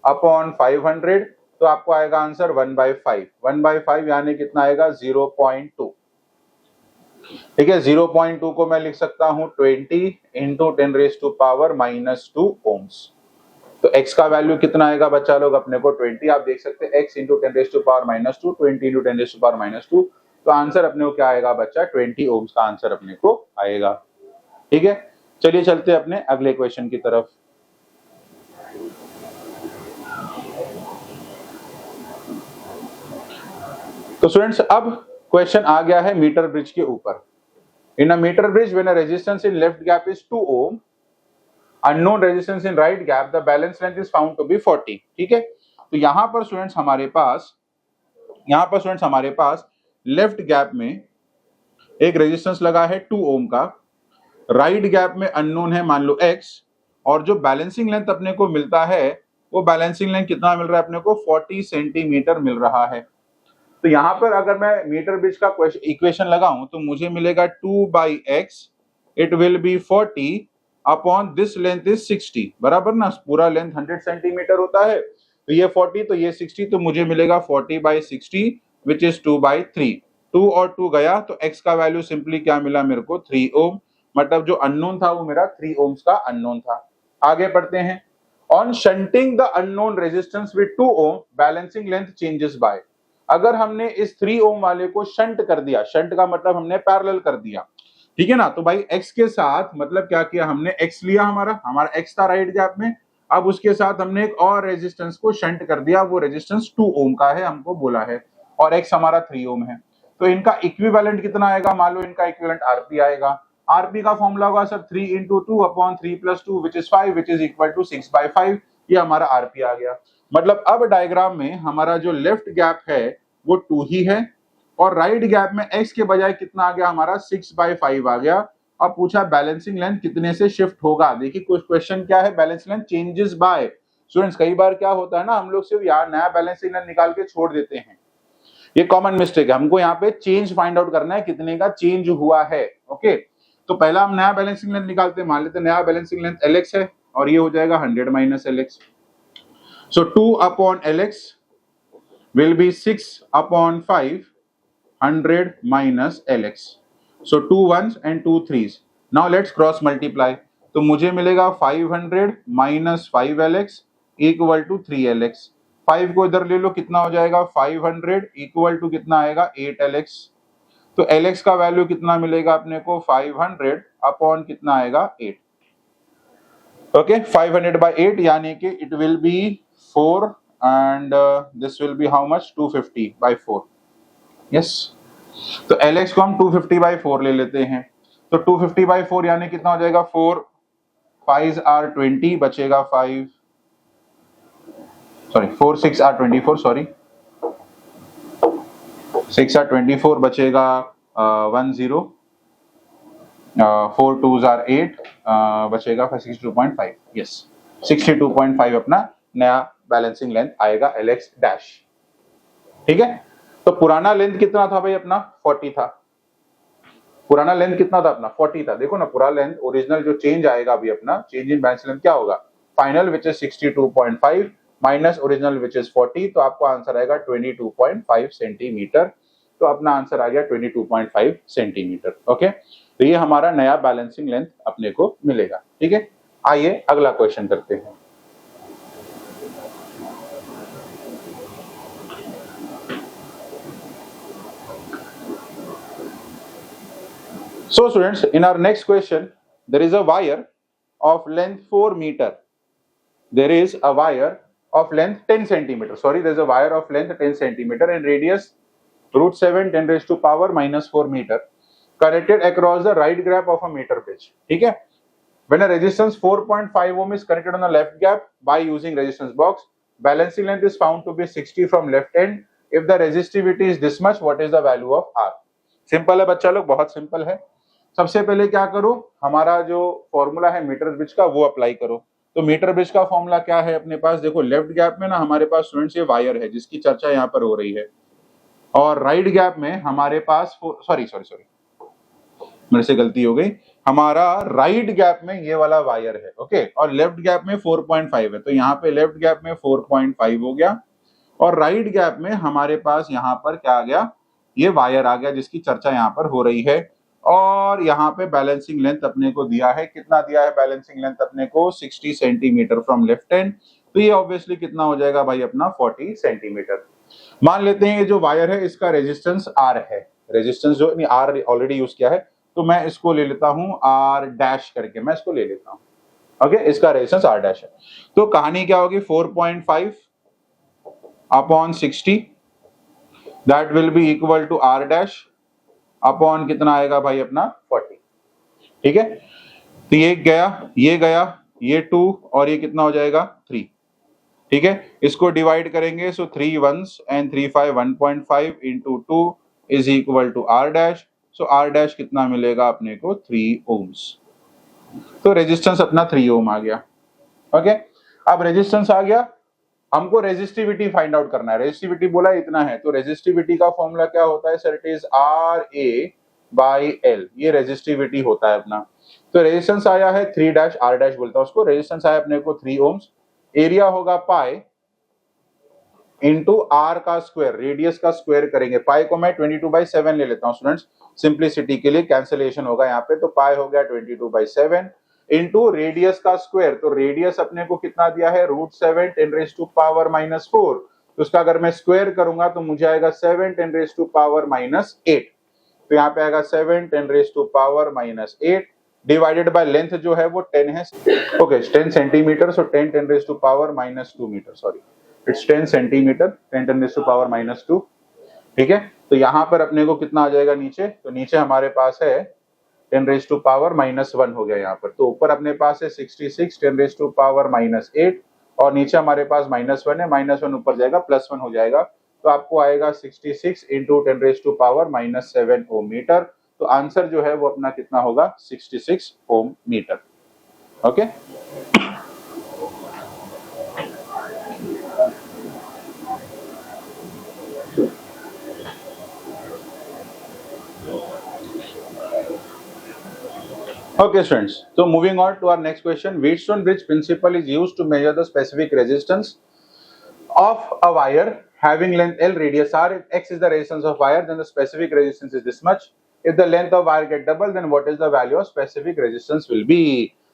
अपॉन 500, तो आपको आएगा आंसर 1/5। 1/5 यानी कितना आएगा? 0.2। ठीक है, 0.2 को मैं लिख सकता हूं 20 इंटू 10⁻⁻² ओम्स। तो x का वैल्यू कितना आएगा बच्चा लोग अपने को 20, आप देख सकते हैं x इंटू 10⁻⁻², 20 इंटू 10⁻²। तो आंसर अपने को क्या आएगा बच्चा, 20 ओम्स का आंसर अपने को आएगा। ठीक है, चलिए चलते हैं अपने अगले क्वेश्चन की तरफ। तो स्टूडेंट्स अब क्वेश्चन आ गया है मीटर ब्रिज के ऊपर। In a metre bridge when a resistance in left gap is 2 ohm, unknown resistance in right gap, the balance length is found to be 40। ठीक है, तो यहां पर स्टूडेंट्स हमारे पास लेफ्ट गैप में एक रेजिस्टेंस लगा है 2 ओम का, राइट गैप में अननोन है मान लो x, और जो बैलेंसिंग लेंथ अपने को मिलता है वो बैलेंसिंग लेंथ कितना मिल रहा है अपने को, 40 सेंटीमीटर मिल रहा है। तो यहां पर अगर मैं मीटर ब्रिज का इक्वेशन लगाऊं तो मुझे मिलेगा 2/x, it will B 40 upon this length is 60, बराबर ना, पूरा लेंथ 100 सेंटीमीटर होता है, तो ये 40 तो ये 60, तो मुझे मिलेगा 40/60 विच इज 2/3। 2 और 2 गया तो x का वैल्यू सिंपली क्या मिला मेरे को, 3 ओम, मतलब जो अननोन था वो मेरा 3 ओम्स का अननोन था। आगे पढ़ते हैं। On shunting the unknown resistance with 2 ohm, balancing length changes by. अगर हमने इस 3 ओम वाले को शंट कर दिया, शंट का मतलब हमने पैरेलल कर दिया, ठीक है ना, तो भाई x के साथ मतलब क्या किया हमने, x लिया, हमारा x था राइट गैप में, अब उसके साथ हमने एक और रेजिस्टेंस को शंट कर दिया, वो रेजिस्टेंस 2 ओम का है हमको बोला है, और x हमारा 3 ओम है। तो इनका इक्विवेलेंट कितना आएगा, मान लो इनका इक्विवेलेंट आरपी आएगा। आरपी का फॉर्मूला होगा sir 3 into 2 upon 3 plus 2 which is 5 which is equal to 6/5, ये हमारा आरपी आ गया। मतलब अब डायग्राम में हमारा जो लेफ्ट गैप है वो 2 ही है, और राइट गैप में x के बजाय कितना आ गया हमारा, 6/5 आ गया। अब पूछा बैलेंसिंग लेंथ कितने से शिफ्ट होगा। देखिए कुछ क्वेश्चन क्या है, balancing length changes bye. Students कई बार क्या होता है ना, हम लोग सिर्फ यार नया बैलेंसिंग लेंथ निकाल के छोड़ देते हैं, ये कॉमन मिस्टेक है। हमको यहाँ पे चेंज फाइंड आउट करना है, कितने का चेंज हुआ है। ओके, तो पहला हम नया बैलेंसिंग लेंथ निकालते हैं, मान लेते हैं नया बैलेंसिंग लेंथ Lx है, और ये हो जाएगा 100 minus Lx। So 2 upon Lx will be 6 upon 5, 100 minus Lx. So 2 1s and 2 3s. Now let's cross multiply. तो मुझे मिलेगा 500 minus 5Lx equal to 3Lx. 5 को इधर ले लो, कितना हो जाएगा 500 equal to कितना आएगा 8Lx। तो Lx का वैल्यू कितना मिलेगा अपने को, 500 अपॉन कितना आएगा 8। ओके, 500 by 8 यानी कि it will B 4 and this will be how much, 250/4। yes, तो Lx को हम 250/4 ले लेते हैं, तो 250/4 यानी कितना हो जाएगा, 4 5 are 20, बचेगा 5 सॉरी 4 6 are 24, सॉरी 6 are 24, बचेगा 1 0, 4 2s are 8, बचेगा 62.5। यस, 62.5 अपना नया बैलेंसिंग लेंथ आएगा Lx डैश। ठीक है, तो पुराना लेंथ कितना था भाई अपना, 40 था। पुराना लेंथ कितना था अपना, 40 था। देखो ना, पुराना लेंथ ओरिजिनल जो चेंज आएगा अभी अपना, चेंज इन बैलेंस लेंथ क्या होगा, final which is 62.5 minus original which is 40, तो आपको आंसर आएगा 22.5 सेंटीमीटर। तो अपना आंसर आ गया 22.5 सेंटीमीटर। ओके, तो ये हमारा नया बैलेंसिंग लेंथ अपने को मिलेगा। ठीक है, आइए अगला क्वेश्चन करते हैं। So students, in our next question, there is a wire of length 4 meter. There is a wire of length 10 centimeter. Sorry, there is a wire of length 10 centimeter and radius √7 10⁻⁻4 meter connected across the right gap of a meter bridge. ठीक है? When a resistance 4.5 ohm is connected on the left gap by using resistance box, balancing length is found to be 60 from left end. If the resistivity is this much, what is the value of R? Simple है बच्चा लोग, बहुत सिंपल है। सबसे पहले क्या करो, हमारा जो फॉर्मूला है मीटर ब्रिज का वो अप्लाई करो। तो मीटर ब्रिज का फॉर्मूला क्या है अपने पास, देखो लेफ्ट गैप में ना हमारे पास स्टूडेंट्स ये वायर है जिसकी चर्चा यहाँ पर हो रही है, और राइट गैप में हमारे पास सॉरी मेरे से गलती हो गई, हमारा राइट गैप में ये वाला वायर है। ओके, और लेफ्ट गैप में 4.5 है, तो यहाँ पे लेफ्ट गैप में 4.5 हो गया, और राइट गैप में हमारे पास यहाँ पर क्या आ गया, ये वायर आ गया जिसकी चर्चा यहाँ पर हो रही है। और यहाँ पे बैलेंसिंग लेंथ अपने को दिया है, कितना दिया है बैलेंसिंग लेंथ अपने को 60 सेंटीमीटर फ्रॉम लेफ्ट एंड, तो ये ऑब्वियसली कितना हो जाएगा भाई अपना 40 सेंटीमीटर। मान लेते हैं ये जो वायर है इसका रेजिस्टेंस R है, रेजिस्टेंस जो नहीं R ऑलरेडी यूज किया है, तो मैं इसको ले लेता हूं R डैश करके, मैं इसको ले लेता हूं, ओके, इसका रेजिस्टेंस R डैश है। तो कहानी क्या होगी, 4.5 upon 60 that will be equal to R dash upon कितना आएगा भाई अपना 40, ठीक है। तो ये गया, ये 2 और ये कितना हो जाएगा 3, ठीक है। इसको डिवाइड करेंगे, so 3 1s and 3 5 1.5 into 2 is equal to R dash, so R dash कितना मिलेगा अपने को 3 ohms। तो रेजिस्टेंस अपना 3 ohm आ गया, ओके। अब रेजिस्टेंस आ गया, हमको रेजिस्टिविटी फाइंड आउट करना है। रेजिस्टिविटी बोला इतना है, तो रेजिस्टिविटी का फॉर्मूला क्या होता है सर, इट इज RA/L, ये रेजिस्टिविटी होता है अपना। तो रेजिस्टेंस आया है 3 डैश, R डैश बोलता है उसको, रेजिस्टेंस आया अपने को 3 ohms, एरिया होगा पाई इंटू आर का स्क्वायर, रेडियस का स्क्वायर करेंगे। पाई को मैं 22/7 ले लेता हूं स्टूडेंट्स, सिंप्लिसिटी के लिए कैंसिलेशन होगा यहाँ पे, तो पाई हो गया 22/7 इंटू रेडियस का स्क्वायर, तो रेडियस अपने को कितना दिया है √7 10⁻⁻⁴, तो उसका अगर मैं स्क्वायर करूंगा तो मुझे आएगा 7 10⁻⁻8, तो यहाँ पे आएगा 7 10⁻⁻8 डिवाइडेड बाय लेंथ जो है वो 10 है, okay 10 centimetre, so 10 10⁻⁻2 metre, sorry it's 10 centimetre 10 10⁻⁻2, ठीक है। तो यहाँ पर अपने को कितना आ जाएगा नीचे, तो नीचे हमारे पास है 10⁻⁻1 हो गया यहाँ पर, तो ऊपर अपने पास है 66 10⁻⁻8 और नीचे हमारे पास -1 है, -1 ऊपर जाएगा +1 हो जाएगा, तो आपको आएगा 66 इंटू 10⁻⁻7 ओम मीटर। तो आंसर जो है वो अपना कितना होगा 66 ohm metre, okay. Okay students, so moving on to our next question, Wheatstone bridge principle is used to measure the specific resistance of a wire having length L, radius R. If X is the resistance of wire, then the specific resistance is this much. If the length of wire get double, then what is the value of specific resistance will be?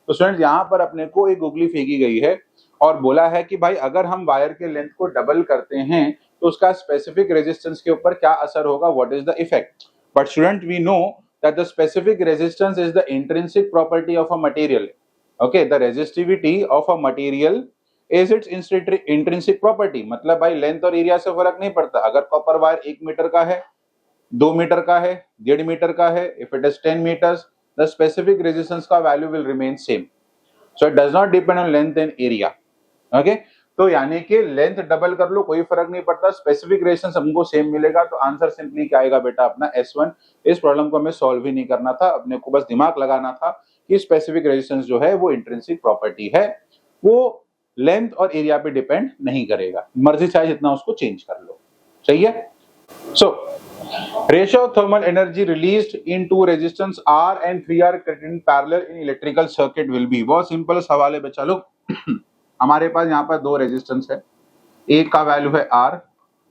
तो स्टूडेंट्स यहाँ पर अपने को एक गुगली फेंकी गई है और बोला है कि भाई अगर हम वायर के लेंथ को डबल करते हैं तो उसका स्पेसिफिक रेजिस्टेंस के ऊपर क्या असर होगा, what is the effect. But student we know that the specific resistance is the intrinsic property of a material, okay, the resistivity of a material is its intrinsic property, मतलब भाई लेंथ और एरिया से फर्क नहीं पड़ता, अगर कॉपर वायर 1 मीटर का है, 2 मीटर का है, 1.5 मीटर का है, if it is 10 meters the specific resistance का value will remain same, so it does not depend on length and area, okay। तो यानी कि लेंथ डबल कर लो कोई फर्क नहीं पड़ता, स्पेसिफिक रेजिस्टेंस हमको सेम मिलेगा, तो आंसर सिंपली क्या आएगा बेटा अपना S1। इस प्रॉब्लम को हमें सॉल्व ही नहीं करना था, अपने को बस दिमाग लगाना था कि स्पेसिफिक रेजिस्टेंस जो है वो इंट्रिंसिक प्रॉपर्टी है, वो लेंथ और एरिया पे डिपेंड नहीं करेगा, मर्जी चाहे जितना उसको चेंज कर लो, चाहिए। So ratio of thermal energy released in two resistance R and 3R in parallel in electrical circuit will be, बहुत सिंपल सवाल है बच्चा लोग। हमारे पास यहाँ पर 2 रेजिस्टेंस है, एक का वैल्यू है R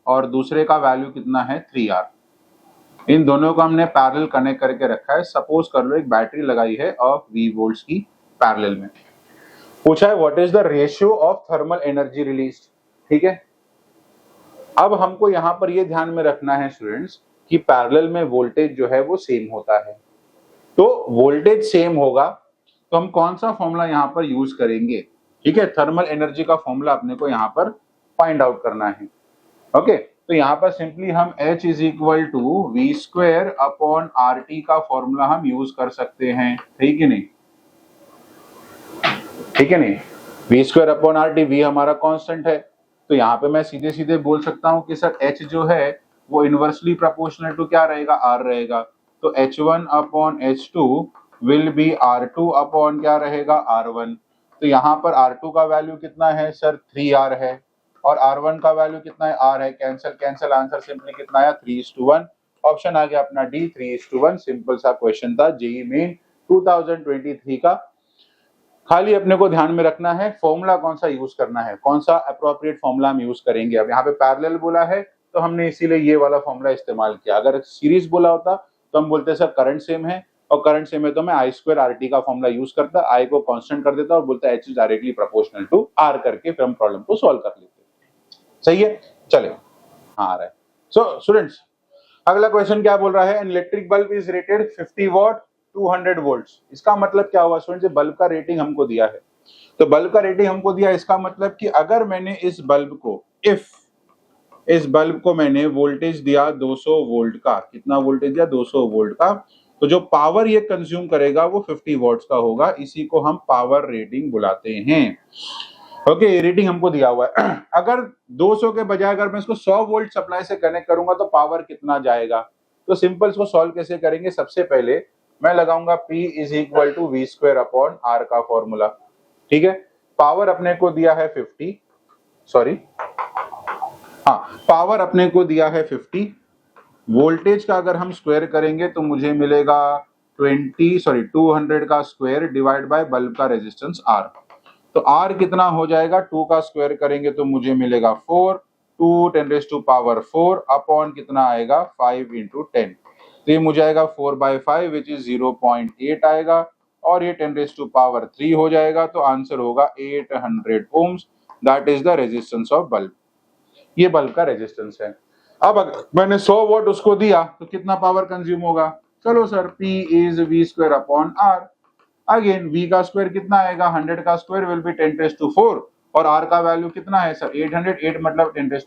और दूसरे का वैल्यू कितना है 3R, इन दोनों को हमने पैरेलल कनेक्ट करके रखा है। सपोज कर लो एक बैटरी लगाई है ऑफ V वोल्ट्स की पैरेलल में, पूछा है what is the ratio of thermal energy released, ठीक है। अब हमको यहाँ पर ये ध्यान में रखना है स्टूडेंट्स कि पैरेलल में वोल्टेज जो है वो सेम होता है, तो वोल्टेज सेम होगा तो हम कौन सा फॉर्मूला यहाँ पर यूज करेंगे, ठीक है। थर्मल एनर्जी का फॉर्मूला अपने को यहाँ पर फाइंड आउट करना है, ओके। तो यहाँ पर सिंपली हम H is equal to V² upon RT का फॉर्मूला हम यूज कर सकते हैं, ठीक है नहीं, ठीक है नहीं, V² अपॉन RT, V हमारा कांस्टेंट है, तो यहाँ पे मैं सीधे सीधे बोल सकता हूँ कि सर H जो है वो इनवर्सली प्रोपोर्शनल टू क्या रहेगा, R रहेगा, तो H1 upon H2 will be R2 upon क्या रहेगा R1। तो यहाँ पर R2 का वैल्यू कितना है सर 3R है और R1 का वैल्यू कितना है R है, कैंसिल कैंसिल, आंसर सिंपली कितना आया 3:1, ऑप्शन आ गया अपना D 3:1। सिंपल सा क्वेश्चन था जेईई मेन 2023 का। खाली अपने को ध्यान में रखना है फॉर्मूला कौन सा यूज करना है, कौन सा अप्रोप्रिएट फॉर्मूला हम यूज करेंगे। अब यहाँ पे पैरेलल बोला है तो हमने इसीलिए ये वाला फॉर्मूला इस्तेमाल किया, अगर सीरीज बोला होता तो हम बोलते सर करंट सेम है, और करंट से में तो मैं आई स्क्वायर आर टी का फॉर्मूला यूज करता, आई को कांस्टेंट कर देता और बोलता H is directly proportional to R करके फिर हम प्रॉब्लम को सॉल्व कर लेते। सही है, चले हाँ आ रहा है। सो स्टूडेंट्स अगला क्वेश्चन क्या बोल रहा है, electric bulb is rated 50 what 200 volts. इसका मतलब क्या हुआ स्टूडेंट्स, बल्ब का रेटिंग हमको दिया है, तो बल्ब का रेटिंग हमको दिया, इसका मतलब कि अगर मैंने इस बल्ब को इस बल्ब को मैंने वोल्टेज दिया 200 वोल्ट का, कितना वोल्टेज दिया 200 वोल्ट का, तो जो पावर ये कंज्यूम करेगा वो 50 वॉट्स का होगा, इसी को हम पावर रेटिंग बुलाते हैं। ओके रेटिंग हमको दिया हुआ है। अगर 200 के बजाय अगर मैं इसको 100 वोल्ट सप्लाई से कनेक्ट करूंगा तो पावर कितना जाएगा, तो सिंपल इसको सॉल्व कैसे करेंगे, सबसे पहले मैं लगाऊंगा P is equal to V square upon R का फॉर्मूला। ठीक है, पावर अपने को दिया है 50, सॉरी हाँ पावर अपने को दिया है 50, वोल्टेज का अगर हम स्क्वायर करेंगे तो मुझे मिलेगा 200 का स्क्वायर डिवाइड बाय बल्ब का रेजिस्टेंस R। तो R कितना हो जाएगा, 2 का स्क्वायर करेंगे तो मुझे मिलेगा 4, 2 10⁴ अपॉन कितना आएगा 5 इंटू 10, तो ये मुझे आएगा 4/5 विच इज 0.8 आएगा और ये 10⁻³ हो जाएगा, तो आंसर होगा 800 ohms, that is the resistance of bulb. ये बल्ब का रेजिस्टेंस है। अब अगर मैंने 100 वोल्ट उसको दिया तो कितना पावर कंज्यूम होगा, चलो sir P is V square upon R, again V का स्क्वायर कितना आएगा, 100 का स्क्वायर विल बी 10⁻⁴ और R का वैल्यू कितना है सर 800, 8 मतलब 10⁻²,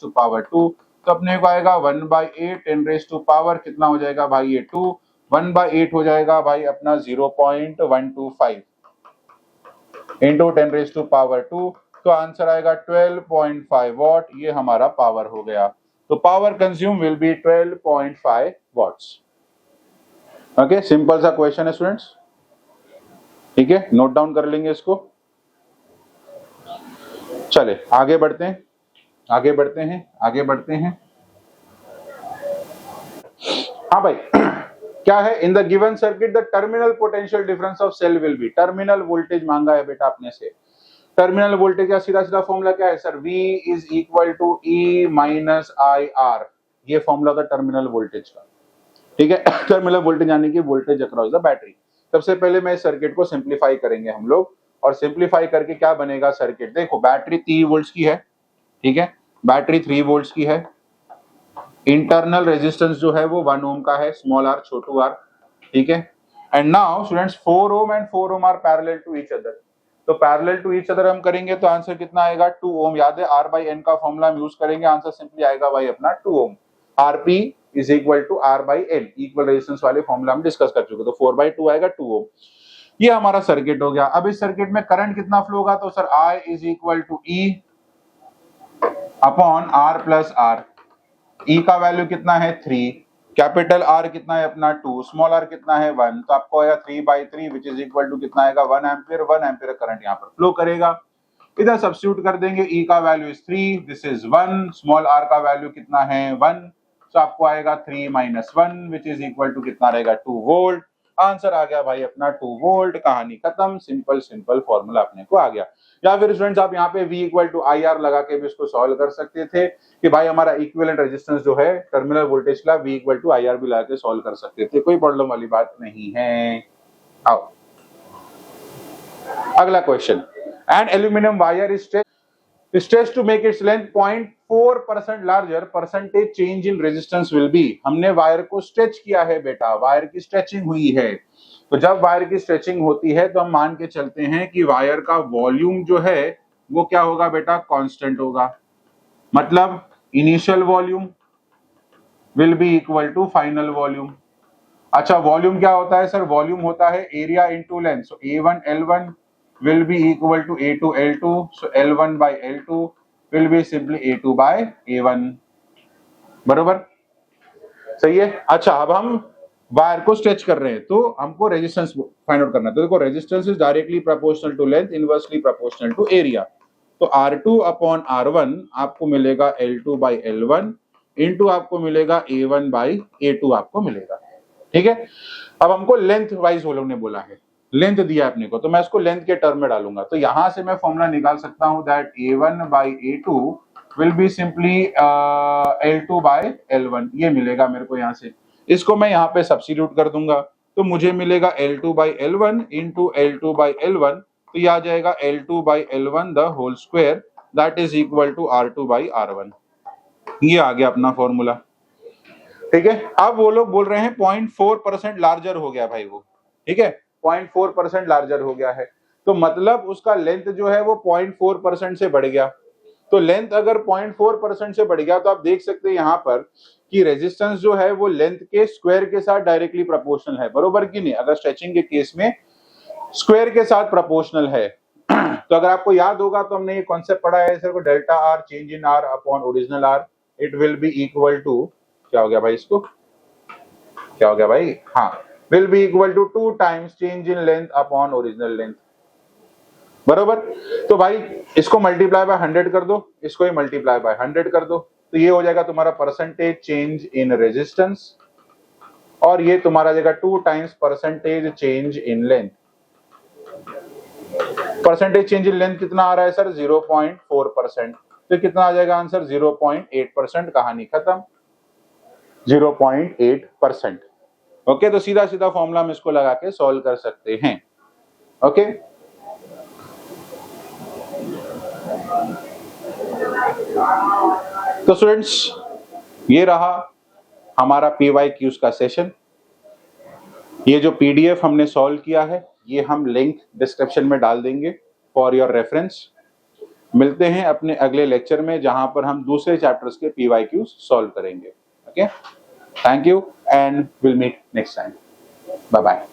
तो अपने को आएगा 1/8 10⁻⁴ कितना हो जाएगा भाई ये 2, 1/8 हो जाएगा भाई अपना 0.125 इंटू 10⁻², तो आंसर आएगा 12.5 वॉट, ये हमारा पावर हो गया। तो power consume will be 12.5 watts. Okay simple सा क्वेश्चन है स्टूडेंट्स, ठीक है नोट डाउन कर लेंगे इसको। चले आगे बढ़ते हैं आगे बढ़ते हैं आगे बढ़ते हैं। हाँ भाई क्या है, in the given circuit the terminal potential difference of cell will be, terminal voltage मांगा है बेटा अपने से। टर्मिनल वोल्टेज का सीधा सीधा फॉर्मूला क्या है sir, V is equal to E minus IR, ये फॉर्मूला था टर्मिनल वोल्टेज का। ठीक है टर्मिनल वोल्टेज यानी कि वोल्टेज अक्रॉस द बैटरी। सबसे पहले मैं इस सर्किट को सिंप्लीफाई करेंगे हम लोग, और सिंप्लीफाई करके क्या बनेगा सर्किट, देखो बैटरी 3 वोल्ट्स की है, ठीक है बैटरी 3 वोल्ट्स की है, इंटरनल रेजिस्टेंस जो है वो 1 ओम का है, स्मॉल r छोटू r, ठीक है। And now students 4 ohm and 4 ohm are parallel to each other, तो पैरेलल टू ईच अदर हम करेंगे तो आंसर कितना आएगा 2 ओम, याद है R/N का फॉर्मूला हम यूज करेंगे, आंसर सिंपली आएगा भाई अपना 2 ohm. Rp is equal to R/N, equal resistance वाले फॉर्मूला हम डिस्कस कर चुके, तो 4/2 आएगा 2 ओम। ये हमारा सर्किट हो गया। अब इस सर्किट में करंट कितना फ्लो होगा, तो sir I is equal to E upon R plus R, E का वैल्यू कितना है 3, कैपिटल R कितना है अपना 2, स्मॉल r कितना है 1, तो आपको आएगा 3/3 विच इज इक्वल टू कितना आएगा 1 एम्पियर, 1 एम्पियर करंट यहाँ पर फ्लो करेगा। इधर सब्स्टिट्यूट कर देंगे, E का value is 3, this is 1, small r का वैल्यू कितना है 1, तो आपको आएगा 3 minus 1 which is equal to कितना रहेगा 2 वोल्ट। आंसर आ गया भाई अपना 2 वोल्ट, कहानी खत्म, सिंपल सिंपल फॉर्मूला अपने को आ गया। या फिर स्टूडेंट्स आप यहाँ पे V इक्वल टू IR लगा के भी इसको सॉल्व कर सकते थे कि भाई हमारा इक्विवेलेंट रेजिस्टेंस जो है टर्मिनल वोल्टेज का V इक्वल टू IR भी लगा के सॉल्व कर सकते थे, कोई प्रॉब्लम वाली बात नहीं है। आओ अगला question, an aluminium wire is stretched to make its length 0.4% larger, percentage change in resistance will be, हमने वायर को स्ट्रेच किया है बेटा, वायर की स्ट्रेचिंग हुई है, तो जब वायर की स्ट्रेचिंग होती है तो हम मान के चलते हैं कि वायर का वॉल्यूम जो है वो क्या होगा बेटा, कांस्टेंट होगा, मतलब initial volume will be equal to final volume. अच्छा वॉल्यूम क्या होता है सर, वॉल्यूम होता है area into length, so A1 L1 will be equal to A2 L2, so L1 by L2 will be simply A2 by A1, बरोबर सही है। अच्छा अब हम वायर को स्ट्रेच कर रहे हैं तो हमको रेजिस्टेंस फाइंड आउट करना है, तो देखो resistance is directly proportional to length, inversely proportional to area, तो R2 अपॉन R1 आपको मिलेगा L2 by L1 इंटू आपको मिलेगा A1 by A2 आपको मिलेगा, ठीक है। अब हमको लेंथ वाइज वो लोग ने बोला है, लेंथ दिया अपने को, तो मैं इसको लेंथ के टर्म में डालूंगा, तो यहां से मैं फॉर्मूला निकाल सकता हूं that A1 by A2 will be simply L2 by L1, ये मिलेगा मेरे को यहाँ से, इसको मैं यहाँ पे सब्स्टिट्यूट कर दूंगा, तो मुझे मिलेगा L2/L1 इंटू L2/L1, तो ये आ जाएगा L2/L1 the whole square that is equal to R2/R1। ये आ गया अपना फॉर्मूला, ठीक है। अब वो लोग बोल रहे हैं 0.4% लार्जर हो गया भाई वो, ठीक है, 0.4% लार्जर हो गया है, तो मतलब उसका लेंथ जो है वो 0.4% से बढ़ गया। तो लेंथ अगर 0.4% से बढ़ गया तो आप देख सकते हैं यहाँ पर कि रेजिस्टेंस जो है वो लेंथ के स्क्वायर के साथ डायरेक्टली प्रोपोर्शनल है, बरोबर कि नहीं। अगर स्ट्रेचिंग के केस में स्क्वायर के साथ प्रोपोर्शनल है तो अगर आपको याद होगा तो हमने ये कॉन्सेप्ट पढ़ा है सर को, delta R change in R upon original R, it will be equal to, क्या हो गया भाई, इसको क्या हो गया भाई, हाँ, will be equal to 2 times change in length upon original length, बरोबर। तो भाई इसको मल्टीप्लाई बाय 100 कर दो, इसको ही मल्टीप्लाई बाय 100 कर दो, तो ये हो जाएगा तुम्हारा परसेंटेज चेंज इन रेजिस्टेंस, और ये तुम्हारा जाएगा 2 times percentage change in length. Percentage change in length कितना आ रहा है सर, 0.4%, तो कितना आ जाएगा आंसर, 0.8%, कहानी खत्म, 0.8%। ओके, तो सीधा सीधा फॉर्मूला हम इसको लगा के सॉल्व कर सकते हैं। ओके, तो स्टूडेंट्स ये रहा हमारा PYQs का सेशन। ये जो PDF हमने सॉल्व किया है ये हम लिंक डिस्क्रिप्शन में डाल देंगे फॉर योर रेफरेंस। मिलते हैं अपने अगले लेक्चर में जहां पर हम दूसरे चैप्टर्स के PYQs सॉल्व करेंगे। Okay, thank you and will meet next time, bye bye.